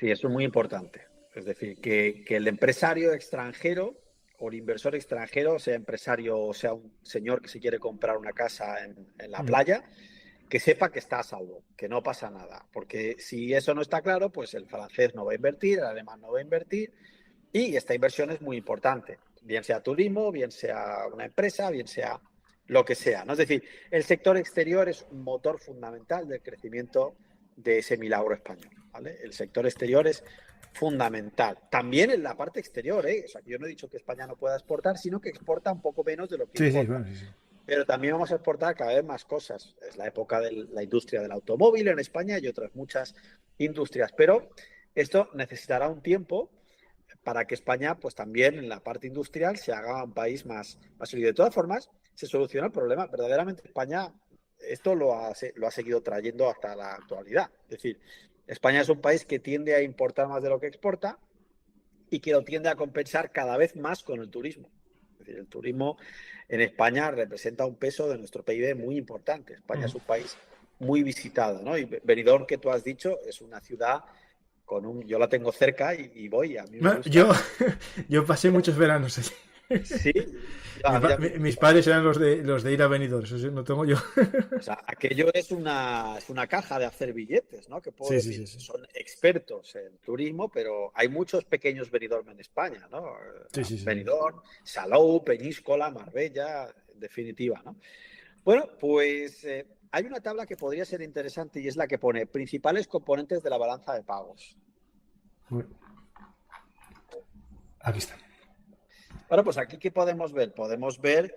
C: Sí, eso es muy importante. Es decir, que el empresario extranjero o el inversor extranjero, sea empresario o sea un señor que se quiere comprar una casa en la playa, que sepa que está a salvo, que no pasa nada. Porque si eso no está claro, pues el francés no va a invertir, el alemán no va a invertir, y esta inversión es muy importante, bien sea turismo, bien sea una empresa, bien sea lo que sea, ¿no? Es decir, el sector exterior es un motor fundamental del crecimiento de ese milagro español, ¿vale? El sector exterior es fundamental. También en la parte exterior, ¿eh? O sea, yo no he dicho que España no pueda exportar, sino que exporta un poco menos de lo que
B: Sí, sí,
C: importa.
B: bueno, sí, sí.
C: Pero también vamos a exportar cada vez más cosas. Es la época de la industria del automóvil en España y otras muchas industrias. Pero esto necesitará un tiempo para que España, pues también en la parte industrial, se haga un país más sólido. De todas formas, se soluciona el problema. Verdaderamente España esto lo ha seguido trayendo hasta la actualidad. Es decir, España es un país que tiende a importar más de lo que exporta y que lo tiende a compensar cada vez más con el turismo. Es decir, el turismo en España representa un peso de nuestro PIB muy importante. España es un país muy visitado, ¿no? Y Benidorm, que tú has dicho, es una ciudad yo la tengo cerca y voy, a mí me
B: Bueno,
C: gusta.
B: yo pasé muchos veranos allí.
C: Sí, a mí también.
B: Mis padres eran los de ir a Benidorm, eso sí, no tengo yo.
C: O sea, aquello es una caja de hacer billetes, ¿no? Que puedo
B: Sí, sí,
C: decir,
B: sí, sí.
C: son expertos en turismo, pero hay muchos pequeños Benidorm en España, ¿no?
B: Sí, sí, sí.
C: Benidorm, Salou, Peñíscola, Marbella, en definitiva, ¿no? Bueno, pues hay una tabla que podría ser interesante y es la que pone principales componentes de la balanza de pagos.
B: Aquí está.
C: Bueno, pues aquí, ¿qué podemos ver? Podemos ver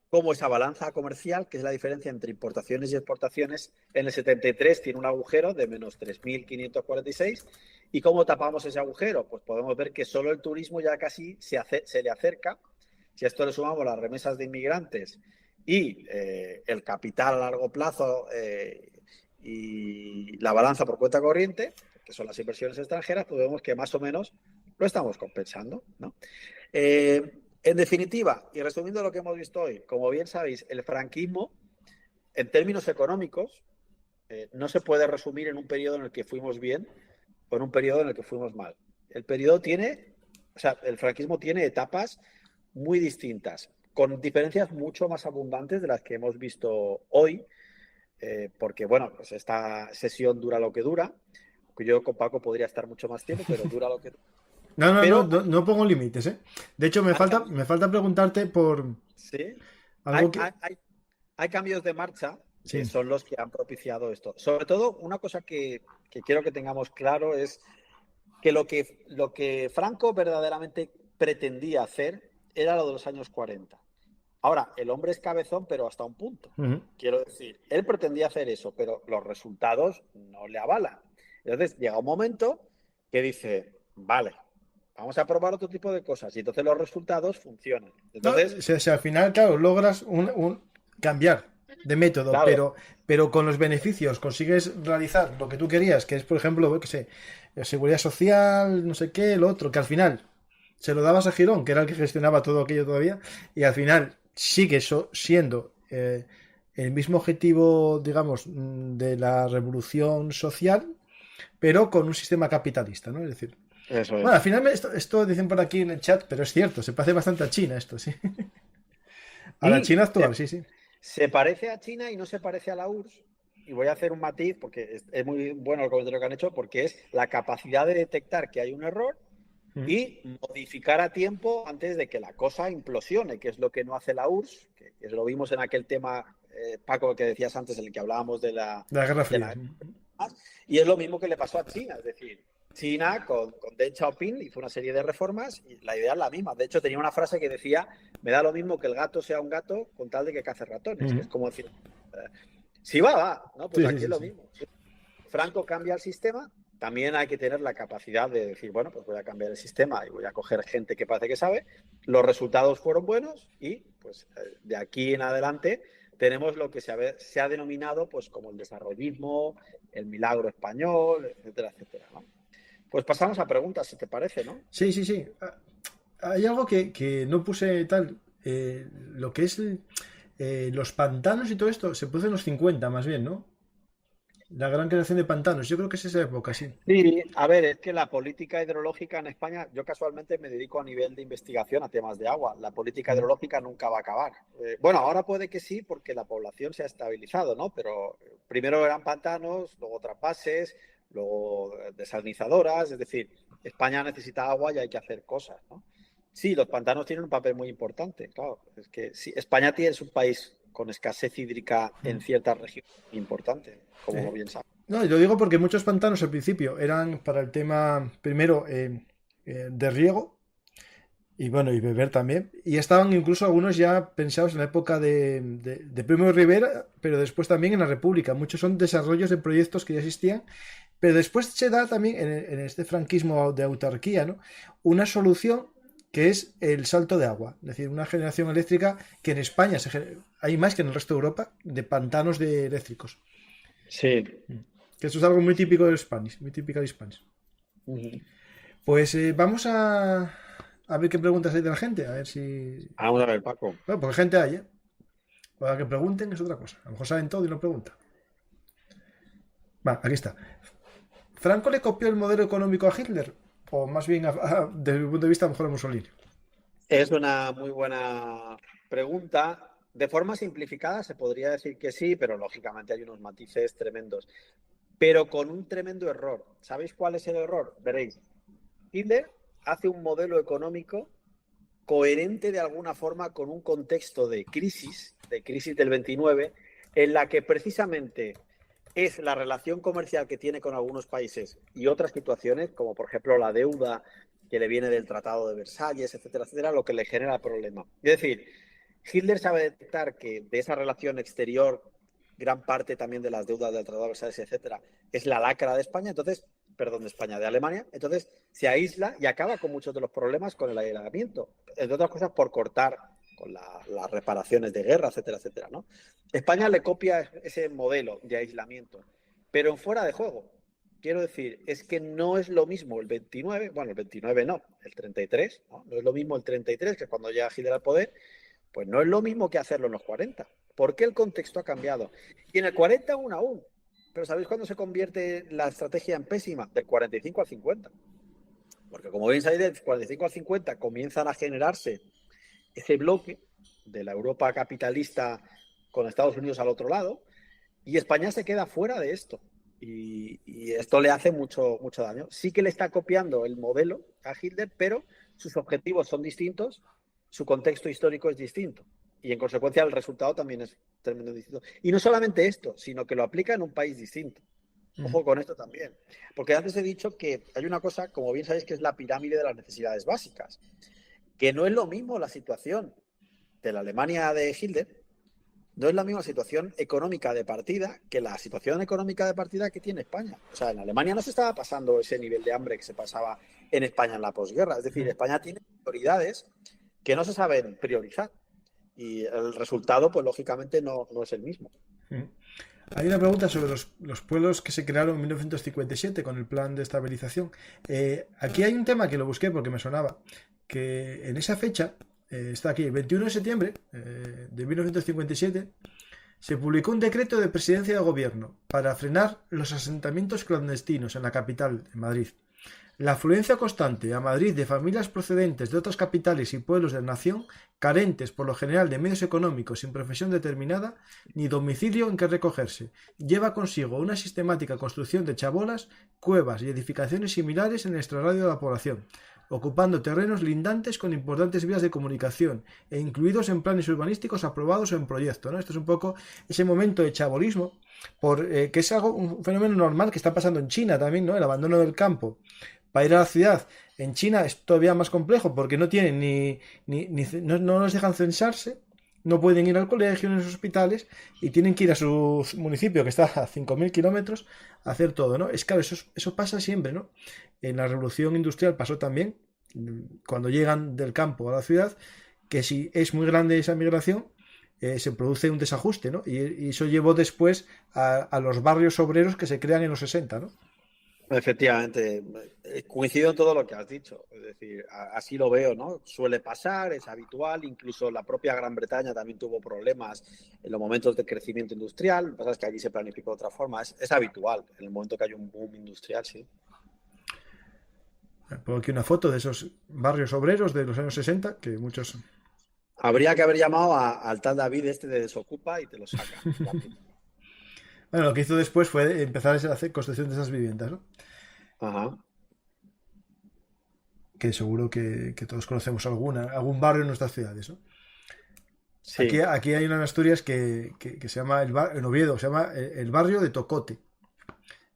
C: cómo esa balanza comercial, que es la diferencia entre importaciones y exportaciones, en el 73 tiene un agujero de menos 3.546. ¿Y cómo tapamos ese agujero? Pues podemos ver que solo el turismo ya casi se le acerca. Si a esto le sumamos las remesas de inmigrantes y el capital a largo plazo y la balanza por cuenta corriente, que son las inversiones extranjeras, pues vemos que más o menos lo estamos compensando, ¿no? En definitiva, y resumiendo lo que hemos visto hoy, como bien sabéis, el franquismo, en términos económicos, no se puede resumir en un periodo en el que fuimos bien o en un periodo en el que fuimos mal. El franquismo tiene etapas muy distintas, con diferencias mucho más abundantes de las que hemos visto hoy, porque, bueno, pues esta sesión dura lo que dura. Yo con Paco podría estar mucho más tiempo, pero dura lo que dura.
B: No pongo límites, ¿eh? De hecho, me falta preguntarte por
C: Sí,
B: algo que...
C: hay cambios de marcha que
B: Sí.
C: son los que han propiciado esto. Sobre todo, una cosa que quiero que tengamos claro es que lo que Franco verdaderamente pretendía hacer era lo de los años 40. Ahora, el hombre es cabezón, pero hasta un punto. Quiero decir, él pretendía hacer eso, pero los resultados no le avalan. Entonces, llega un momento que dice, vale, vamos a probar otro tipo de cosas. Y entonces los resultados funcionan. Entonces,
B: al final, claro, logras cambiar de método,
C: claro,
B: pero con los beneficios consigues realizar lo que tú querías, que es, por ejemplo, qué sé, seguridad social, no sé qué, lo otro, que al final se lo dabas a Girón, que era el que gestionaba todo aquello todavía, y al final sigue siendo el mismo objetivo, digamos, de la revolución social, pero con un sistema capitalista, ¿no? Es decir,
C: eso
B: bueno,
C: es.
B: al final esto dicen por aquí en el chat, pero es cierto, se parece bastante a China esto, sí. A la China actual, sí, sí.
C: Se parece a China y no se parece a la URSS. Y voy a hacer un matiz porque es muy bueno el comentario que han hecho, porque es la capacidad de detectar que hay un error y modificar a tiempo antes de que la cosa implosione, que es lo que no hace la URSS, que lo vimos en aquel tema, Paco, que decías antes, en el que hablábamos de la
B: Guerra Fría.
C: Y es lo mismo que le pasó a China, es decir, China con Deng Xiaoping hizo una serie de reformas y la idea es la misma. De hecho, tenía una frase que decía, me da lo mismo que el gato sea un gato con tal de que cace ratones. Que es como decir, si va, ¿no? Pues aquí es lo mismo. Si Franco cambia el sistema, también hay que tener la capacidad de decir, bueno, pues voy a cambiar el sistema y voy a coger gente que parece que sabe. Los resultados fueron buenos y pues de aquí en adelante tenemos lo que se ha denominado pues como el desarrollismo, el milagro español, etcétera, etcétera, ¿no? Pues pasamos a preguntas, si te parece, ¿no?
B: Sí. Hay algo que no puse tal. Lo que es los pantanos y todo esto se produce en los 50 más bien, ¿no? La gran creación de pantanos. Yo creo que es esa época, sí.
C: Sí, a ver, es que la política hidrológica en España, yo casualmente me dedico a nivel de investigación a temas de agua. La política hidrológica nunca va a acabar. Bueno, ahora puede que sí, porque la población se ha estabilizado, ¿no? Pero primero eran pantanos, luego otras bases, luego desalinizadoras. Es decir, España necesita agua y hay que hacer cosas, ¿no? Sí, los pantanos tienen un papel muy importante, claro. Es que sí, España es un país con escasez hídrica en ciertas regiones importante, como bien sabes.
B: No, y lo digo porque muchos pantanos al principio eran para el tema, primero, de riego y bueno, y beber también. Y estaban incluso algunos ya pensados en la época de Primo de Rivera, pero después también en la República. Muchos son desarrollos de proyectos que ya existían, pero después se da también en este franquismo de autarquía, ¿no? Una solución que es el salto de agua, es decir, una generación eléctrica que en España hay más que en el resto de Europa de pantanos eléctricos.
C: Sí.
B: Que eso es algo muy típico de Spanish, muy típico de Spanish. Pues vamos a ver qué preguntas hay de la gente, a ver si...
C: Vamos a ver, Paco.
B: Bueno, porque gente hay, ¿eh? Para que pregunten es otra cosa. A lo mejor saben todo y no preguntan. Va, aquí está. ¿Franco le copió el modelo económico a Hitler? O más bien, desde mi punto de vista, a lo mejor a Mussolini.
C: Es una muy buena pregunta. De forma simplificada se podría decir que sí, pero lógicamente hay unos matices tremendos. Pero con un tremendo error. ¿Sabéis cuál es el error? Veréis. Hitler hace un modelo económico coherente de alguna forma con un contexto de crisis del 29, en la que precisamente es la relación comercial que tiene con algunos países y otras situaciones, como por ejemplo la deuda que le viene del Tratado de Versalles, etcétera, etcétera, lo que le genera el problema. Es decir, Hitler sabe detectar que de esa relación exterior, gran parte también de las deudas del Tratado de Versalles, etcétera, es la lacra de España, de España, de Alemania, entonces se aísla y acaba con muchos de los problemas con el aislamiento, entre otras cosas por cortar con las reparaciones de guerra, etcétera, etcétera, ¿no? España le copia ese modelo de aislamiento, pero en fuera de juego. Quiero decir, es que no es lo mismo el 29, bueno, el 29 no, el 33, no es lo mismo el 33, que es cuando llega Hitler al poder, pues no es lo mismo que hacerlo en los 40, porque el contexto ha cambiado. Y en el 40 aún. Pero ¿sabéis cuándo se convierte la estrategia en pésima? Del 45 al 50. Porque como bien sabéis, del 45 al 50 comienzan a generarse ese bloque de la Europa capitalista con Estados Unidos al otro lado, y España se queda fuera de esto. Y esto le hace mucho daño. Sí que le está copiando el modelo a Hitler, pero sus objetivos son distintos, su contexto histórico es distinto. Y en consecuencia el resultado también es tremendamente distinto. Y no solamente esto, sino que lo aplica en un país distinto. Ojo con esto también. Porque antes he dicho que hay una cosa, como bien sabéis, que es la pirámide de las necesidades básicas. Que no es lo mismo la situación de la Alemania de Hitler, no es la misma situación económica de partida que la situación económica de partida que tiene España. O sea, en Alemania no se estaba pasando ese nivel de hambre que se pasaba en España en la posguerra. Es decir, España tiene prioridades que no se saben priorizar. Y el resultado, pues lógicamente, no es el mismo.
B: Hay una pregunta sobre los pueblos que se crearon en 1957 con el plan de estabilización. Aquí hay un tema que lo busqué porque me sonaba, que en esa fecha, está aquí, el 21 de septiembre de 1957, se publicó un decreto de presidencia de gobierno para frenar los asentamientos clandestinos en la capital, en Madrid. La afluencia constante a Madrid de familias procedentes de otras capitales y pueblos de la nación, carentes por lo general de medios económicos sin profesión determinada, ni domicilio en que recogerse, lleva consigo una sistemática construcción de chabolas, cuevas y edificaciones similares en el extrarradio de la población, ocupando terrenos lindantes con importantes vías de comunicación e incluidos en planes urbanísticos aprobados o en proyecto, ¿no? Esto es un poco ese momento de chabolismo, que es un fenómeno normal que está pasando en China también, ¿no? El abandono del campo para ir a la ciudad. En China es todavía más complejo porque no tienen no les dejan censarse, no pueden ir al colegio, ni a los hospitales, y tienen que ir a su municipio, que está a 5.000 kilómetros, a hacer todo, ¿no? Es claro, eso pasa siempre, ¿no? En la revolución industrial pasó también, cuando llegan del campo a la ciudad, que si es muy grande esa migración, se produce un desajuste, ¿no? Y eso llevó después a los barrios obreros que se crean en los 60, ¿no?
C: Efectivamente, coincido en todo lo que has dicho, es decir, así lo veo, ¿no? Suele pasar, es habitual, incluso la propia Gran Bretaña también tuvo problemas en los momentos de crecimiento industrial, lo que pasa es que allí se planificó de otra forma, es habitual, en el momento que hay un boom industrial, sí.
B: Pongo aquí una foto de esos barrios obreros de los años 60, que muchos...
C: Habría que haber llamado al tal David de Desocupa y te lo saca.
B: Bueno, lo que hizo después fue empezar a hacer construcción de esas viviendas, ¿no?
C: Ajá.
B: Que seguro que todos conocemos algún barrio en nuestras ciudades, ¿no?
C: Sí.
B: Aquí hay una en Asturias que se llama, en Oviedo, se llama el barrio de Tocote,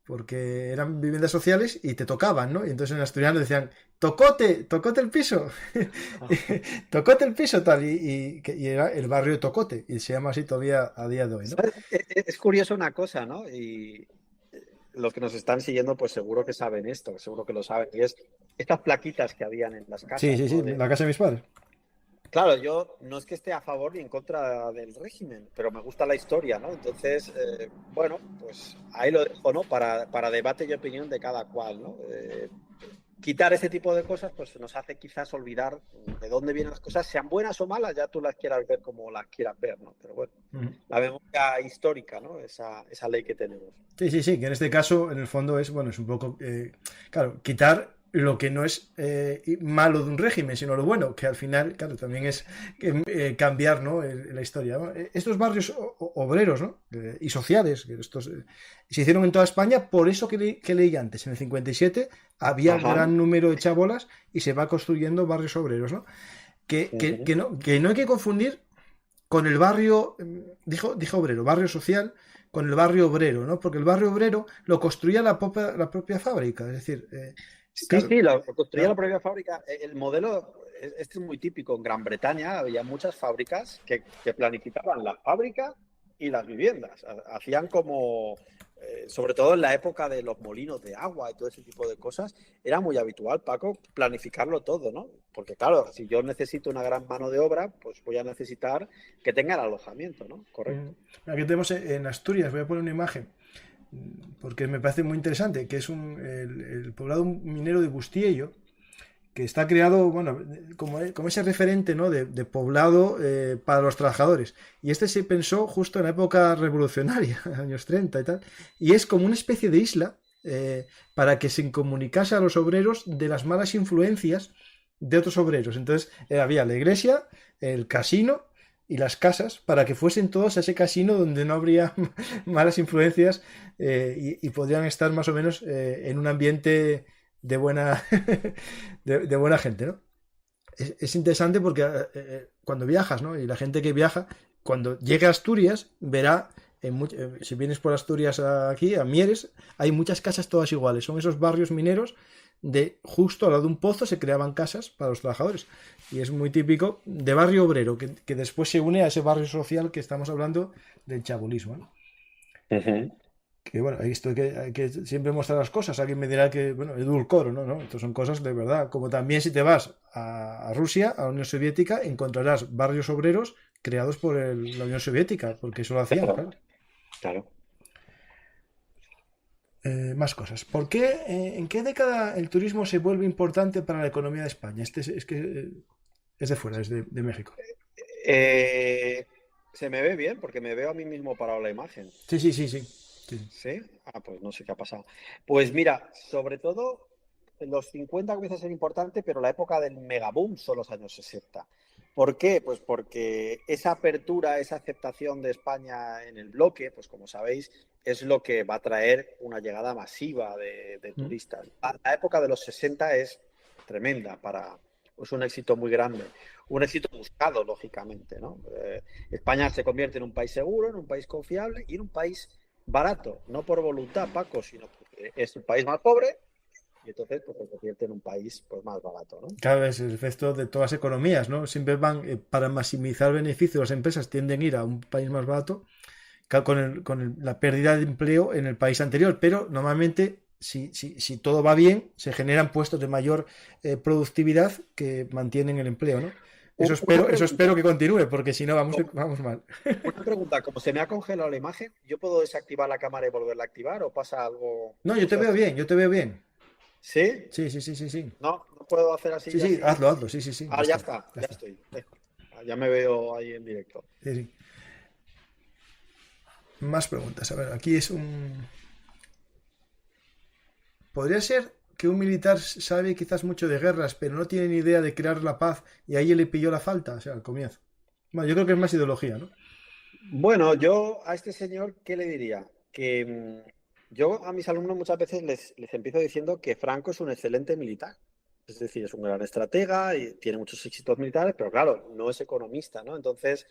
B: porque eran viviendas sociales y te tocaban, ¿no? Y entonces en asturiano decían, Tocote el piso, Tocote el piso, tal, y era el barrio de Tocote, y se llama así todavía a día de hoy, ¿no?
C: Es curioso una cosa, ¿no? Y los que nos están siguiendo, pues seguro que saben esto, seguro que lo saben, y es estas plaquitas que habían en las casas.
B: Sí,
C: ¿no?
B: la casa de mis padres.
C: Claro, yo no es que esté a favor ni en contra del régimen, pero me gusta la historia, ¿no? Entonces, bueno, pues ahí lo dejo, ¿no? Para debate y opinión de cada cual, ¿no? Quitar ese tipo de cosas, pues nos hace quizás olvidar de dónde vienen las cosas, sean buenas o malas, ya tú las quieras ver como las quieras ver, ¿no? Pero bueno, la memoria histórica, ¿no? Esa ley que tenemos.
B: Sí, que en este caso, en el fondo, es un poco, claro, quitar lo que no es malo de un régimen, sino lo bueno, que al final, claro, también es cambiar, ¿no? La historia, ¿no? Estos barrios obreros, ¿no? Y sociales, que estos se hicieron en toda España, por eso que leí antes, en el 57 había gran número de chabolas y se va construyendo barrios obreros, ¿no? Que no hay que confundir con el barrio, dijo obrero, barrio social, con el barrio obrero, ¿no? Porque el barrio obrero lo construía la propia fábrica, es decir...
C: claro, sí, lo construía la propia fábrica. El modelo, este es muy típico. En Gran Bretaña había muchas fábricas que planificaban la fábrica y las viviendas. Hacían como, sobre todo en la época de los molinos de agua y todo ese tipo de cosas, era muy habitual, Paco, planificarlo todo, ¿no? Porque claro, si yo necesito una gran mano de obra, pues voy a necesitar que tenga el alojamiento, ¿no? Correcto.
B: Aquí tenemos en Asturias, voy a poner una imagen, porque me parece muy interesante, que es el poblado minero de Bustiello, que está creado, bueno, como ese referente, ¿no? de poblado para los trabajadores. Y este se pensó justo en la época revolucionaria, años 30 y tal, y es como una especie de isla para que se comunicase a los obreros de las malas influencias de otros obreros. Entonces había la iglesia, el casino y las casas, para que fuesen todos a ese casino donde no habría malas influencias y podrían estar más o menos en un ambiente de buena de buena gente, ¿no? Es interesante porque cuando viajas, ¿no? Y la gente que viaja, cuando llegue a Asturias, verá, si vienes por Asturias aquí, a Mieres, hay muchas casas todas iguales. Son esos barrios mineros de justo al lado de un pozo se creaban casas para los trabajadores. Y es muy típico de barrio obrero, que después se une a ese barrio social que estamos hablando del chabolismo, ¿no? Que bueno, esto hay que siempre mostrar las cosas. Alguien me dirá que, bueno, edulcoro, ¿no? Estas son cosas de verdad. Como también si te vas a Rusia, a la Unión Soviética, encontrarás barrios obreros creados por la Unión Soviética, porque eso lo hacían,
C: Claro.
B: Más cosas. ¿Por qué, en qué década el turismo se vuelve importante para la economía de España? Es que es de fuera, es de México.
C: Se me ve bien porque me veo a mí mismo parado la imagen.
B: Sí.
C: ¿Sí? Pues no sé qué ha pasado. Pues mira, sobre todo en los 50 comienza a ser importante, pero la época del megaboom son los años 60. ¿Por qué? Pues porque esa apertura, esa aceptación de España en el bloque, pues como sabéis, es lo que va a traer una llegada masiva de turistas. La época de los 60 es tremenda para pues, un éxito muy grande, un éxito buscado, lógicamente, ¿no? España se convierte en un país seguro, en un país confiable y en un país barato, no por voluntad, Paco, sino porque es un país más pobre y entonces pues, se convierte en un país pues, más barato, ¿no?
B: Claro, es el efecto de todas las economías, ¿no? Siempre van, para maximizar beneficios, las empresas tienden a ir a un país más barato la pérdida de empleo en el país anterior, pero normalmente si todo va bien, se generan puestos de mayor productividad que mantienen el empleo, ¿no? Eso espero que continúe, porque si no vamos mal.
C: Una pregunta, como se me ha congelado la imagen, ¿yo puedo desactivar la cámara y volverla a activar o pasa algo?
B: No, yo te veo bien, yo te veo bien.
C: ¿Sí?
B: Sí, sí, sí, sí, sí.
C: No, no puedo hacer así.
B: Sí, sí,
C: así.
B: hazlo, sí, sí, sí.
C: Ah, ya está, ya estoy. Ya me veo ahí en directo.
B: Sí, sí. Más preguntas. A ver, aquí es un... ¿Podría ser que un militar sabe quizás mucho de guerras, pero no tiene ni idea de crear la paz y ahí le pilló la falta? O sea, al comienzo. Bueno, yo creo que es más ideología, ¿no?
C: Bueno, yo a este señor, ¿qué le diría? Que yo a mis alumnos muchas veces les empiezo diciendo que Franco es un excelente militar. Es decir, es un gran estratega y tiene muchos éxitos militares, pero claro, no es economista, ¿no? Entonces,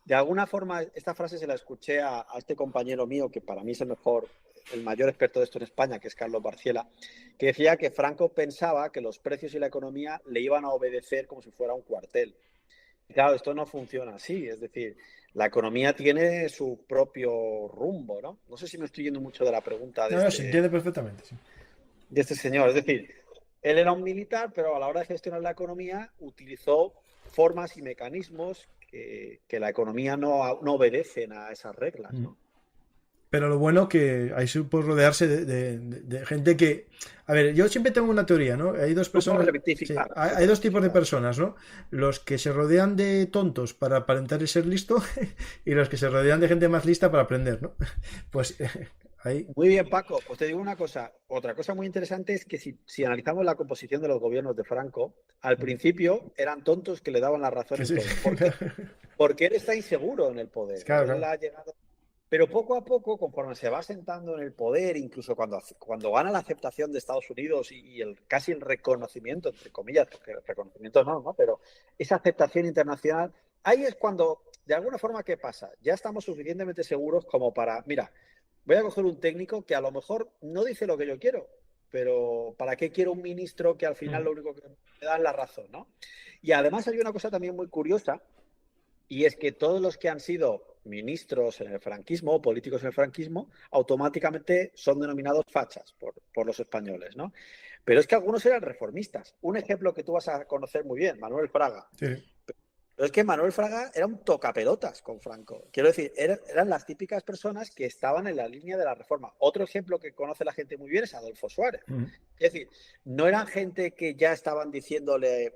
C: de alguna forma, esta frase se la escuché a este compañero mío, que para mí es el mayor experto de esto en España, que es Carlos Barciela, que decía que Franco pensaba que los precios y la economía le iban a obedecer como si fuera un cuartel. Y claro, esto no funciona así, es decir, la economía tiene su propio rumbo, ¿no? No sé si me estoy yendo mucho de la pregunta
B: No, no, se entiende perfectamente, sí.
C: de este señor, es decir, él era un militar, pero a la hora de gestionar la economía utilizó formas y mecanismos que la economía no obedecen a esas reglas, ¿no?
B: Pero lo bueno que ahí supo rodearse de gente que... A ver, yo siempre tengo una teoría, ¿no? Hay dos personas... Sí, hay dos tipos de personas, ¿no? Los que se rodean de tontos para aparentar ser listo y los que se rodean de gente más lista para aprender, ¿no? Pues ahí...
C: Muy bien, Paco. Pues te digo una cosa. Otra cosa muy interesante es que si analizamos la composición de los gobiernos de Franco, al principio eran tontos que le daban la razón en
B: Sí.
C: todo. ¿Por qué? Porque él está inseguro en el poder.
B: Claro,
C: Él ha llegado... Pero poco a poco, conforme se va sentando en el poder, incluso cuando gana la aceptación de Estados Unidos y casi el reconocimiento, entre comillas, porque el reconocimiento no, pero esa aceptación internacional, ahí es cuando, de alguna forma, ¿qué pasa? Ya estamos suficientemente seguros como para, mira, voy a coger un técnico que a lo mejor no dice lo que yo quiero, pero ¿para qué quiero un ministro que al final lo único que me da es la razón, ¿no? Y además hay una cosa también muy curiosa, y es que todos los que han sido ministros en el franquismo o políticos en el franquismo automáticamente son denominados fachas por los españoles, ¿no? Pero es que algunos eran reformistas. Un ejemplo que tú vas a conocer muy bien, Manuel Fraga.
B: Sí.
C: Pero es que Manuel Fraga era un tocapelotas con Franco. Quiero decir, eran las típicas personas que estaban en la línea de la reforma. Otro ejemplo que conoce la gente muy bien es Adolfo Suárez. Es decir, no eran gente que ya estaban diciéndole,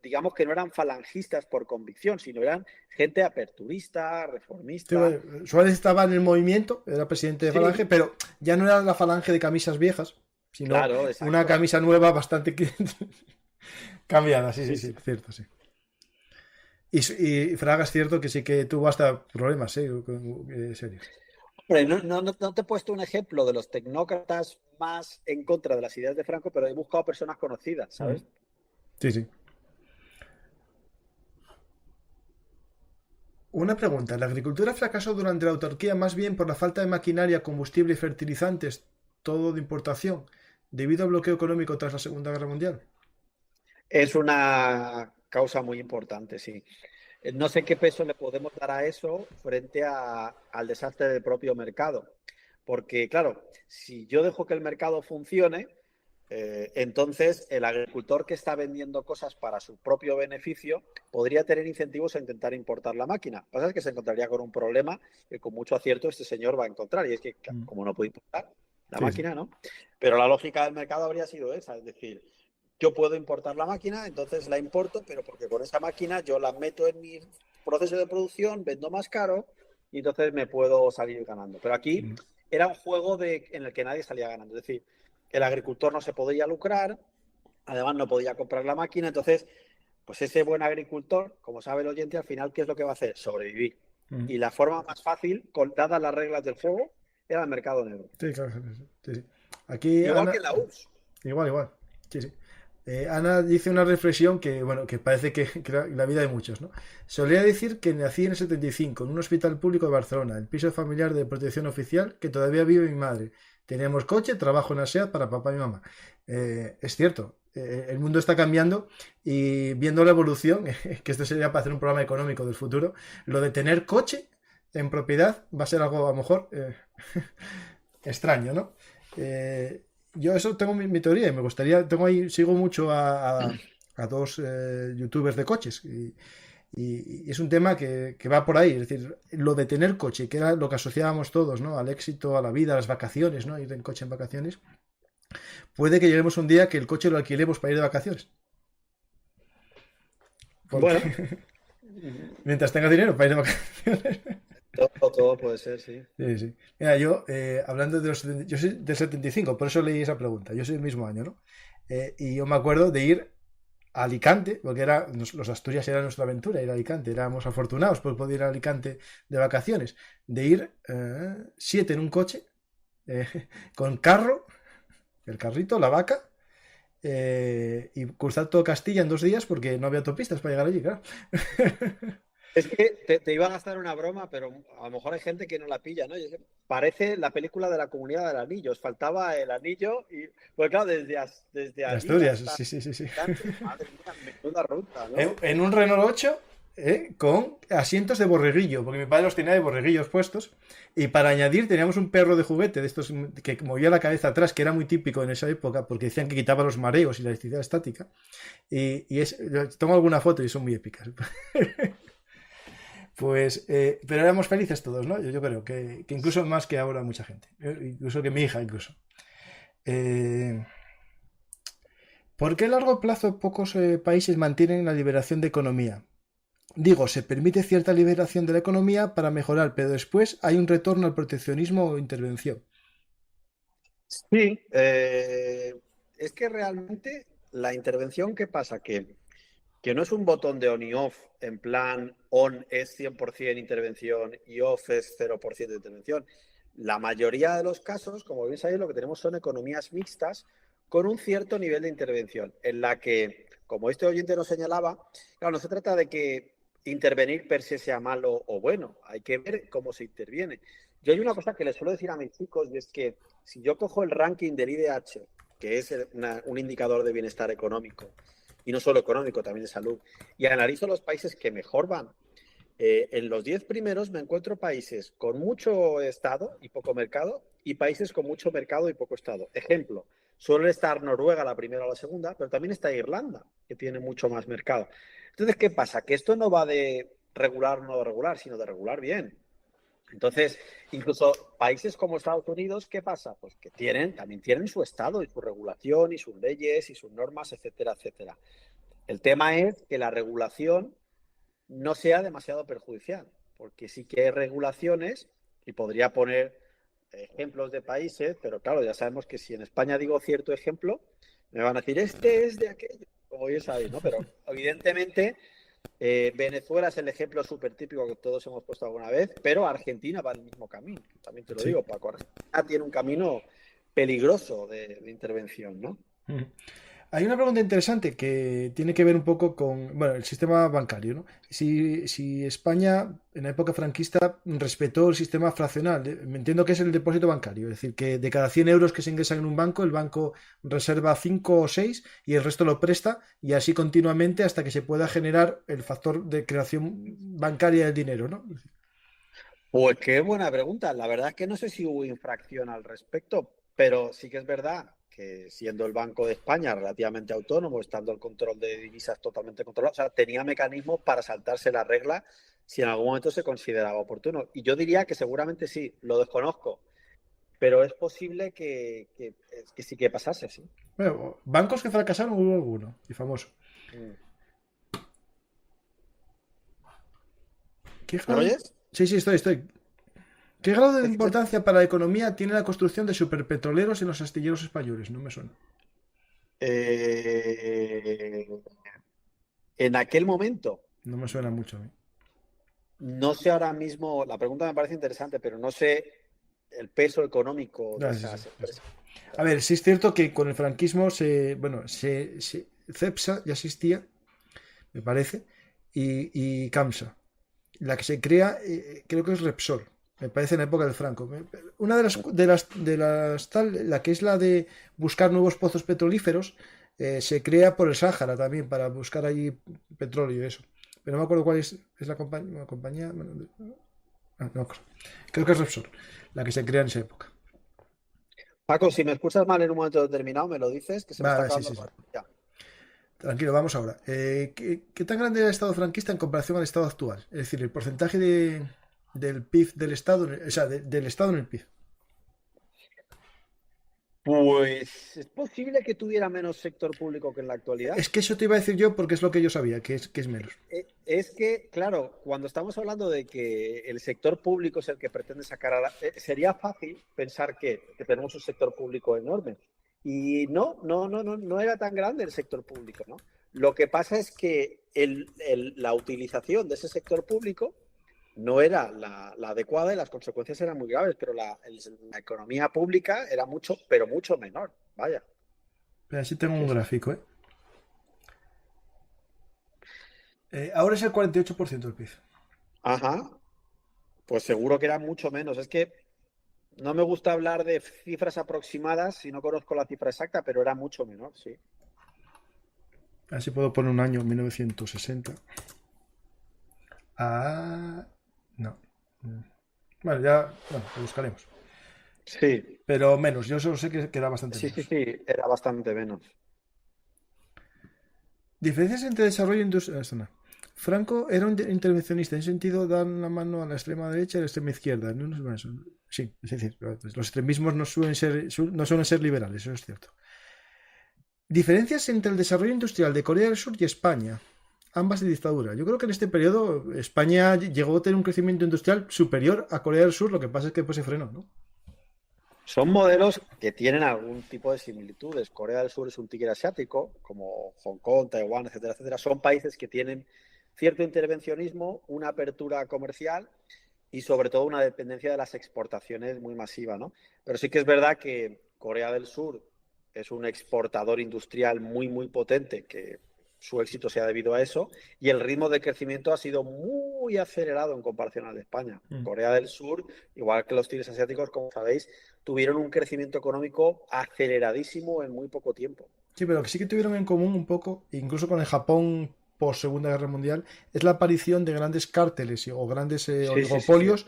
C: digamos que no eran falangistas por convicción, sino eran gente aperturista, reformista.
B: Sí, Suárez estaba en el movimiento, era presidente de Falange, pero ya no era la Falange de camisas viejas, sino una camisa nueva bastante cambiada, sí, cierto, sí. Y Fraga es cierto que sí que tuvo hasta problemas, serios.
C: Hombre, no te he puesto un ejemplo de los tecnócratas más en contra de las ideas de Franco, pero he buscado personas conocidas, ¿sabes?
B: Sí. Una pregunta. ¿La agricultura fracasó durante la autarquía más bien por la falta de maquinaria, combustible y fertilizantes, todo de importación, debido al bloqueo económico tras la Segunda Guerra Mundial?
C: Es una causa muy importante, sí. No sé qué peso le podemos dar a eso frente al desastre del propio mercado. Porque, claro, si yo dejo que el mercado funcione, entonces el agricultor que está vendiendo cosas para su propio beneficio podría tener incentivos a intentar importar la máquina. Lo que pasa es que se encontraría con un problema que con mucho acierto este señor va a encontrar, y es que como no puede importar la máquina, ¿no? Pero la lógica del mercado habría sido esa, es decir, yo puedo importar la máquina, entonces la importo, pero porque con esa máquina yo la meto en mi proceso de producción, vendo más caro y entonces me puedo salir ganando. Pero aquí era un juego en el que nadie salía ganando. Es decir, el agricultor no se podía lucrar, además no podía comprar la máquina, entonces, pues ese buen agricultor, como sabe el oyente, al final, ¿qué es lo que va a hacer? Sobrevivir. Y la forma más fácil, dadas las reglas del juego, era el mercado negro.
B: Sí, claro. Sí. Aquí,
C: igual que en la URSS.
B: Igual. Sí. Ana dice una reflexión que, bueno, que parece que la vida de muchos, ¿no? Solía decir que nací en el 75 en un hospital público de Barcelona, el piso familiar de protección oficial, que todavía vive mi madre. Teníamos coche, trabajo en la SEAT para papá y mamá. Es cierto, el mundo está cambiando y viendo la evolución, que esto sería para hacer un programa económico del futuro, lo de tener coche en propiedad va a ser algo a lo mejor extraño, ¿no? Yo eso tengo mi teoría y me gustaría, sigo mucho a dos youtubers de coches y es un tema que va por ahí, es decir, lo de tener coche, que era lo que asociábamos todos, ¿no? Al éxito, a la vida, a las vacaciones, ¿no? Ir en coche en vacaciones. Puede que lleguemos un día que el coche lo alquilemos para ir de vacaciones. Porque
C: Bueno,
B: mientras tenga dinero para ir de vacaciones.
C: todo puede ser, sí.
B: Sí, sí. Mira, yo, hablando de yo soy del 75, por eso leí esa pregunta. Yo soy del mismo año, ¿no? Y yo me acuerdo de ir a Alicante, porque los Asturias era nuestra aventura, ir a Alicante. Éramos afortunados por poder ir a Alicante de vacaciones. De ir 7 en un coche, eh, con carro, el carrito, la vaca, y cruzar todo Castilla en 2 días porque no había autopistas para llegar allí, claro.
C: Es que te iba a gastar una broma, pero a lo mejor hay gente que no la pilla, ¿no? Parece la película de la Comunidad del Anillo. Os faltaba el anillo y, pues claro, desde
B: De
C: allí
B: Asturias,
C: hasta
B: sí, sí, sí, sí.
C: Alicante, madre mía, menuda ruta, ¿no?
B: En un Renault 8 con asientos de borreguillo, porque mi padre los tenía de borreguillos puestos. Y para añadir, teníamos un perro de juguete de estos que movía la cabeza atrás, que era muy típico en esa época, porque decían que quitaba los mareos y la electricidad estática. Tengo alguna foto y son muy épicas. Pues, pero éramos felices todos, ¿no? Yo creo que incluso más que ahora mucha gente, incluso que mi hija, incluso. Eh, ¿Por qué a largo plazo pocos países mantienen la liberación de economía? Digo, se permite cierta liberación de la economía para mejorar, pero después hay un retorno al proteccionismo o intervención.
C: Sí, es que realmente la intervención, ¿qué pasa? Que no es un botón de on y off, en plan on es 100% intervención y off es 0% de intervención. La mayoría de los casos, como bien sabéis, lo que tenemos son economías mixtas con un cierto nivel de intervención, en la que, como este oyente nos señalaba, claro, no se trata de que intervenir per se sea malo o bueno, hay que ver cómo se interviene. Yo hay una cosa que les suelo decir a mis chicos y es que si yo cojo el ranking del IDH, que es un indicador de bienestar económico, y no solo económico, también de salud, y analizo los países que mejor van, en los 10 primeros me encuentro países con mucho Estado y poco mercado y países con mucho mercado y poco Estado. Ejemplo, suele estar Noruega la primera o la segunda, pero también está Irlanda, que tiene mucho más mercado. Entonces, ¿qué pasa? Que esto no va de regular o no regular, sino de regular bien. Entonces, incluso países como Estados Unidos, ¿qué pasa? Pues que también tienen su Estado y su regulación y sus leyes y sus normas, etcétera, etcétera. El tema es que la regulación no sea demasiado perjudicial, porque sí que hay regulaciones, y podría poner ejemplos de países, pero claro, ya sabemos que si en España digo cierto ejemplo, me van a decir, este es de aquello, como bien sabéis, ¿no? Pero evidentemente Venezuela es el ejemplo súper típico que todos hemos puesto alguna vez, pero Argentina va el mismo camino, también te lo digo, Paco. Argentina tiene un camino peligroso de intervención, ¿no?
B: Hay una pregunta interesante que tiene que ver un poco con, bueno, el sistema bancario, ¿no? Si España en la época franquista respetó el sistema fraccional, me entiendo que es el depósito bancario, es decir, que de cada 100 euros que se ingresan en un banco, el banco reserva 5 o 6 y el resto lo presta y así continuamente hasta que se pueda generar el factor de creación bancaria del dinero, ¿no?
C: Pues qué buena pregunta. La verdad es que no sé si hubo infracción al respecto, pero sí que es verdad que siendo el Banco de España relativamente autónomo, estando el control de divisas totalmente controlado, o sea, tenía mecanismos para saltarse la regla si en algún momento se consideraba oportuno. Y yo diría que seguramente sí, lo desconozco, pero es posible que sí que pasase, sí.
B: Bueno, bancos que fracasaron hubo alguno, y famoso.
C: Mm.
B: ¿Qué
C: ¿Me
B: grado?
C: oyes?
B: Sí, sí, estoy. ¿Qué grado de importancia para la economía tiene la construcción de superpetroleros en los astilleros españoles? No me suena.
C: Eh, en aquel momento,
B: No me suena mucho a mí.
C: no sé ahora mismo, la pregunta me parece interesante, pero no sé el peso económico de
B: Ah, sí, sí,
C: esas
B: sí, sí.
C: empresas.
B: A ver, sí es cierto que con el franquismo CEPSA ya existía, me parece, y CAMSA. La que se crea, creo que es Repsol, me parece en la época del Franco. Una de las tal, la que es la de buscar nuevos pozos petrolíferos, se crea por el Sáhara también, para buscar allí petróleo y eso. Pero no me acuerdo cuál es la compañía. No, creo que es Repsol, la que se crea en esa época.
C: Paco, si me escuchas mal en un momento determinado, me lo dices, que se me está
B: Vale, sí,
C: acabando
B: sí,
C: el
B: sí.
C: rato. Ya.
B: Tranquilo, vamos ahora. ¿Qué tan grande era el Estado franquista en comparación al Estado actual? Es decir, el porcentaje del PIB del Estado, o sea, del Estado en el PIB.
C: Pues es posible que tuviera menos sector público que en la actualidad.
B: Es que eso te iba a decir yo porque es lo que yo sabía, que es menos.
C: Es que, claro, cuando estamos hablando de que el sector público es el que pretende sacar a la... sería fácil pensar que tenemos un sector público enorme. Y no era tan grande el sector público, ¿no? Lo que pasa es que la utilización de ese sector público no era la adecuada y las consecuencias eran muy graves, pero la economía pública era mucho, pero mucho menor. Vaya.
B: Pero así tengo
C: Sí,
B: un
C: sí.
B: gráfico, ¿eh? Ahora es el 48% del PIB.
C: Ajá. Pues seguro que era mucho menos. Es que no me gusta hablar de cifras aproximadas si no conozco la cifra exacta, pero era mucho menor, sí.
B: Así puedo poner un año, 1960. Ah, no. Bueno, ya, bueno, lo buscaremos.
C: Sí,
B: Pero menos, yo solo sé que era bastante
C: sí, sí,
B: menos.
C: sí, era bastante menos.
B: Diferencias entre desarrollo e industria. Franco era un intervencionista, en ese sentido dan la mano a la extrema derecha y a la extrema izquierda. Sí, es decir, los extremismos no suelen ser liberales, eso es cierto. Diferencias entre el desarrollo industrial de Corea del Sur y España, ambas de dictadura. Yo creo que en este periodo España llegó a tener un crecimiento industrial superior a Corea del Sur, lo que pasa es que después se frenó, ¿no?
C: Son modelos que tienen algún tipo de similitudes. Corea del Sur es un tigre asiático, como Hong Kong, Taiwán, etcétera, etcétera. Son países que tienen cierto intervencionismo, una apertura comercial y sobre todo una dependencia de las exportaciones muy masiva, ¿no? Pero sí que es verdad que Corea del Sur es un exportador industrial muy, muy potente, que su éxito se ha debido a eso, y el ritmo de crecimiento ha sido muy acelerado en comparación al de España. Corea del Sur, igual que los tigres asiáticos, como sabéis, tuvieron un crecimiento económico aceleradísimo en muy poco tiempo.
B: Sí, pero que sí que tuvieron en común un poco, incluso con el Japón post Segunda Guerra Mundial, es la aparición de grandes cárteles o grandes
C: Sí, sí, sí, sí.
B: oligopolios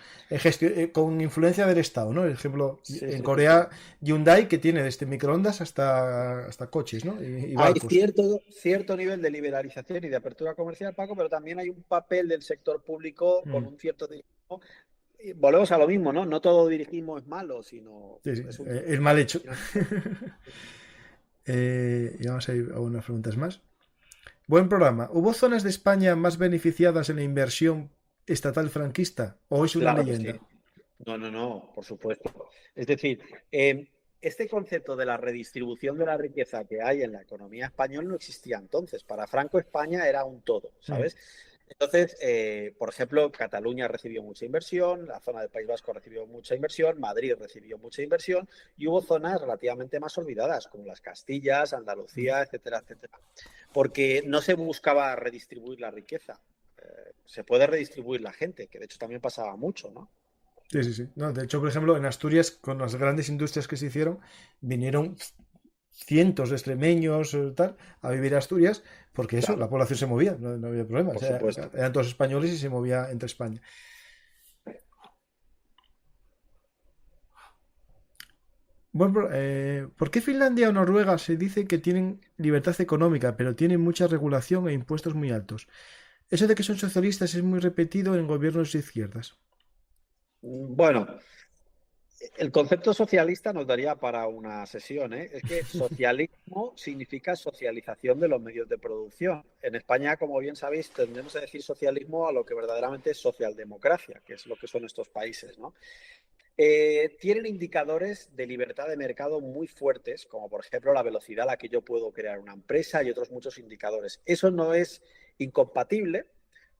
B: con influencia del Estado, ¿no? Por ejemplo,
C: Sí,
B: en
C: sí, sí, sí.
B: Corea, Hyundai, que tiene desde microondas hasta coches, ¿no? Y
C: Hay
B: barcos.
C: cierto nivel de liberalización y de apertura comercial, Paco, pero también hay un papel del sector público con
B: Mm.
C: un cierto dirigismo. Y volvemos a lo mismo, ¿no? No todo dirigismo es malo, sino
B: Sí, sí,
C: es un
B: el mal hecho.
C: financiamiento.
B: Y vamos a ir a unas preguntas más. Buen programa. ¿Hubo zonas de España más beneficiadas en la inversión estatal franquista o es una
C: Claro que
B: leyenda?
C: sí. No, por supuesto. Es decir, este concepto de la redistribución de la riqueza que hay en la economía española no existía entonces. Para Franco, España era un todo,
B: Mm.
C: ¿sabes? Entonces, por ejemplo, Cataluña recibió mucha inversión, la zona del País Vasco recibió mucha inversión, Madrid recibió mucha inversión y hubo zonas relativamente más olvidadas, como las Castillas, Andalucía, etcétera, etcétera. Porque no se buscaba redistribuir la riqueza. Se puede redistribuir la gente, que de hecho también pasaba mucho, ¿no?
B: Sí, sí, sí. No, de hecho, por ejemplo, en Asturias, con las grandes industrias que se hicieron, vinieron cientos de extremeños tal, a vivir a Asturias, porque eso, la
C: Claro,
B: población se movía, no había problema. O
C: por
B: sea,
C: supuesto.
B: eran todos españoles y se movía entre España. Bueno, ¿por qué Finlandia o Noruega se dice que tienen libertad económica, pero tienen mucha regulación e impuestos muy altos? Eso de que son socialistas es muy repetido en gobiernos de izquierdas.
C: Bueno, el concepto socialista nos daría para una sesión, ¿eh? Es que socialismo significa socialización de los medios de producción. En España, como bien sabéis, tendremos a decir socialismo a lo que verdaderamente es socialdemocracia, que es lo que son estos países, ¿no? Tienen indicadores de libertad de mercado muy fuertes, como por ejemplo la velocidad a la que yo puedo crear una empresa y otros muchos indicadores. Eso no es incompatible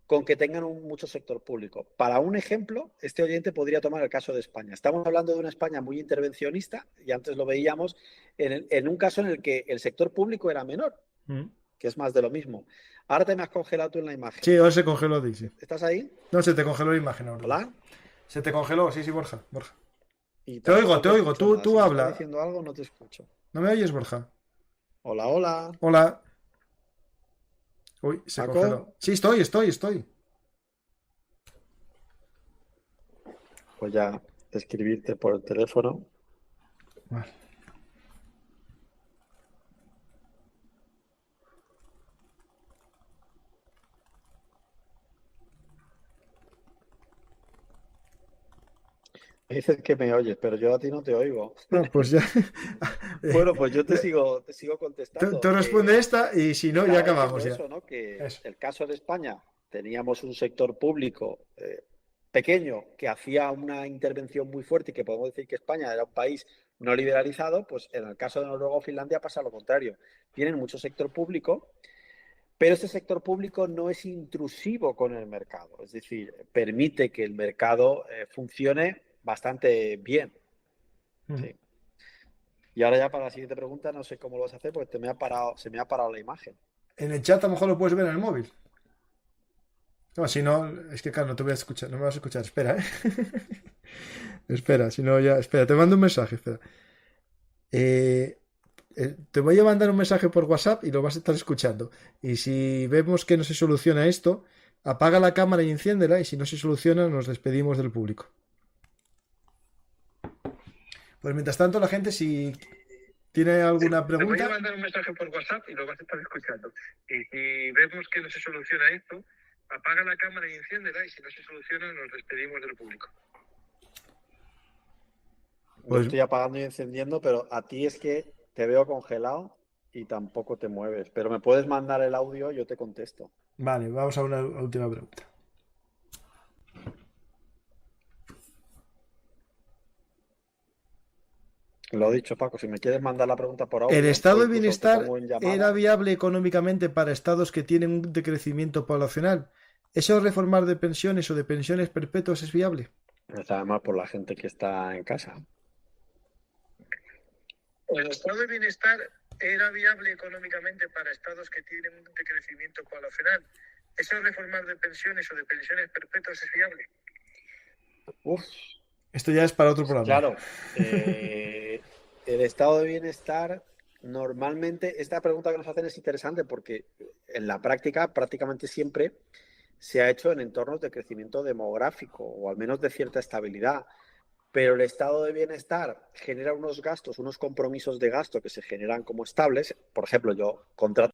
C: con que tengan mucho sector público. Para un ejemplo, este oyente podría tomar el caso de España. Estamos hablando de una España muy intervencionista, y antes lo veíamos, en un caso en el que el sector público era menor.
B: Mm.
C: que es más de lo mismo. Ahora te me has congelado tú en la imagen.
B: Sí, ahora se congeló, dice.
C: ¿Estás ahí?
B: No, se te congeló la imagen ahora.
C: ¿Hola?
B: Se te congeló, sí, Borja.
C: Y
B: Te oigo,
C: escucho
B: tú
C: nada. Si me
B: habla.
C: estás diciendo algo, no te escucho.
B: ¿No me oyes, Borja?
C: Hola, hola.
B: Hola. Uy, se
C: ¿Paco?
B: congeló. Sí, estoy.
C: Pues ya, escribirte por el teléfono.
B: Vale.
C: Me dices que me oyes, pero yo a ti no te oigo.
B: No, pues ya.
C: Bueno, pues yo te sigo contestando.
B: Tú responde esta y si no, ya
C: Estaba
B: acabamos ya.
C: diciendo eso, ¿no? Que
B: Eso.
C: el caso de España, teníamos un sector público pequeño que hacía una intervención muy fuerte y que podemos decir que España era un país no liberalizado, pues en el caso de Noruega o Finlandia pasa lo contrario. Tienen mucho sector público, pero este sector público no es intrusivo con el mercado, es decir, permite que el mercado funcione bastante bien. Sí. Y ahora ya para la siguiente pregunta no sé cómo lo vas a hacer porque se me ha parado la imagen.
B: En el chat a lo mejor lo puedes ver en el móvil. No, si no, es que claro, no te voy a escuchar, no me vas a escuchar, espera, Espera, si no ya, espera, te mando un mensaje, espera. Te voy a mandar un mensaje por WhatsApp y lo vas a estar escuchando. Y si vemos que no se soluciona esto, apaga la cámara y enciéndela, y si no se soluciona, nos despedimos del público. Pues mientras tanto, la gente, si tiene alguna pregunta.
D: Te voy a mandar un mensaje por WhatsApp y lo vas a estar escuchando. Y si vemos que no se soluciona esto, apaga la cámara y enciéndela, y si no se soluciona, nos despedimos del público.
C: Yo estoy apagando y encendiendo, pero a ti es que te veo congelado y tampoco te mueves. Pero me puedes mandar el audio, yo te contesto.
B: Vale, vamos a una última pregunta.
C: Lo dicho, Paco, si me quieres mandar la pregunta por audio.
B: ¿El estado de
C: incluso te
B: bienestar
C: pongo en llamada.
B: era viable económicamente para estados que tienen un decrecimiento poblacional? ¿Eso reformar de pensiones o de pensiones perpetuas es viable?
C: Además por la gente que está en casa.
D: ¿El estado de bienestar era viable económicamente para estados que tienen un decrecimiento poblacional? ¿Eso reformar de pensiones o de pensiones perpetuas es viable?
C: Uf,
B: Esto ya es para otro programa.
C: claro. El estado de bienestar, normalmente, esta pregunta que nos hacen es interesante porque en la práctica prácticamente siempre se ha hecho en entornos de crecimiento demográfico o al menos de cierta estabilidad. Pero el estado de bienestar genera unos gastos, unos compromisos de gasto que se generan como estables. Por ejemplo, yo contrato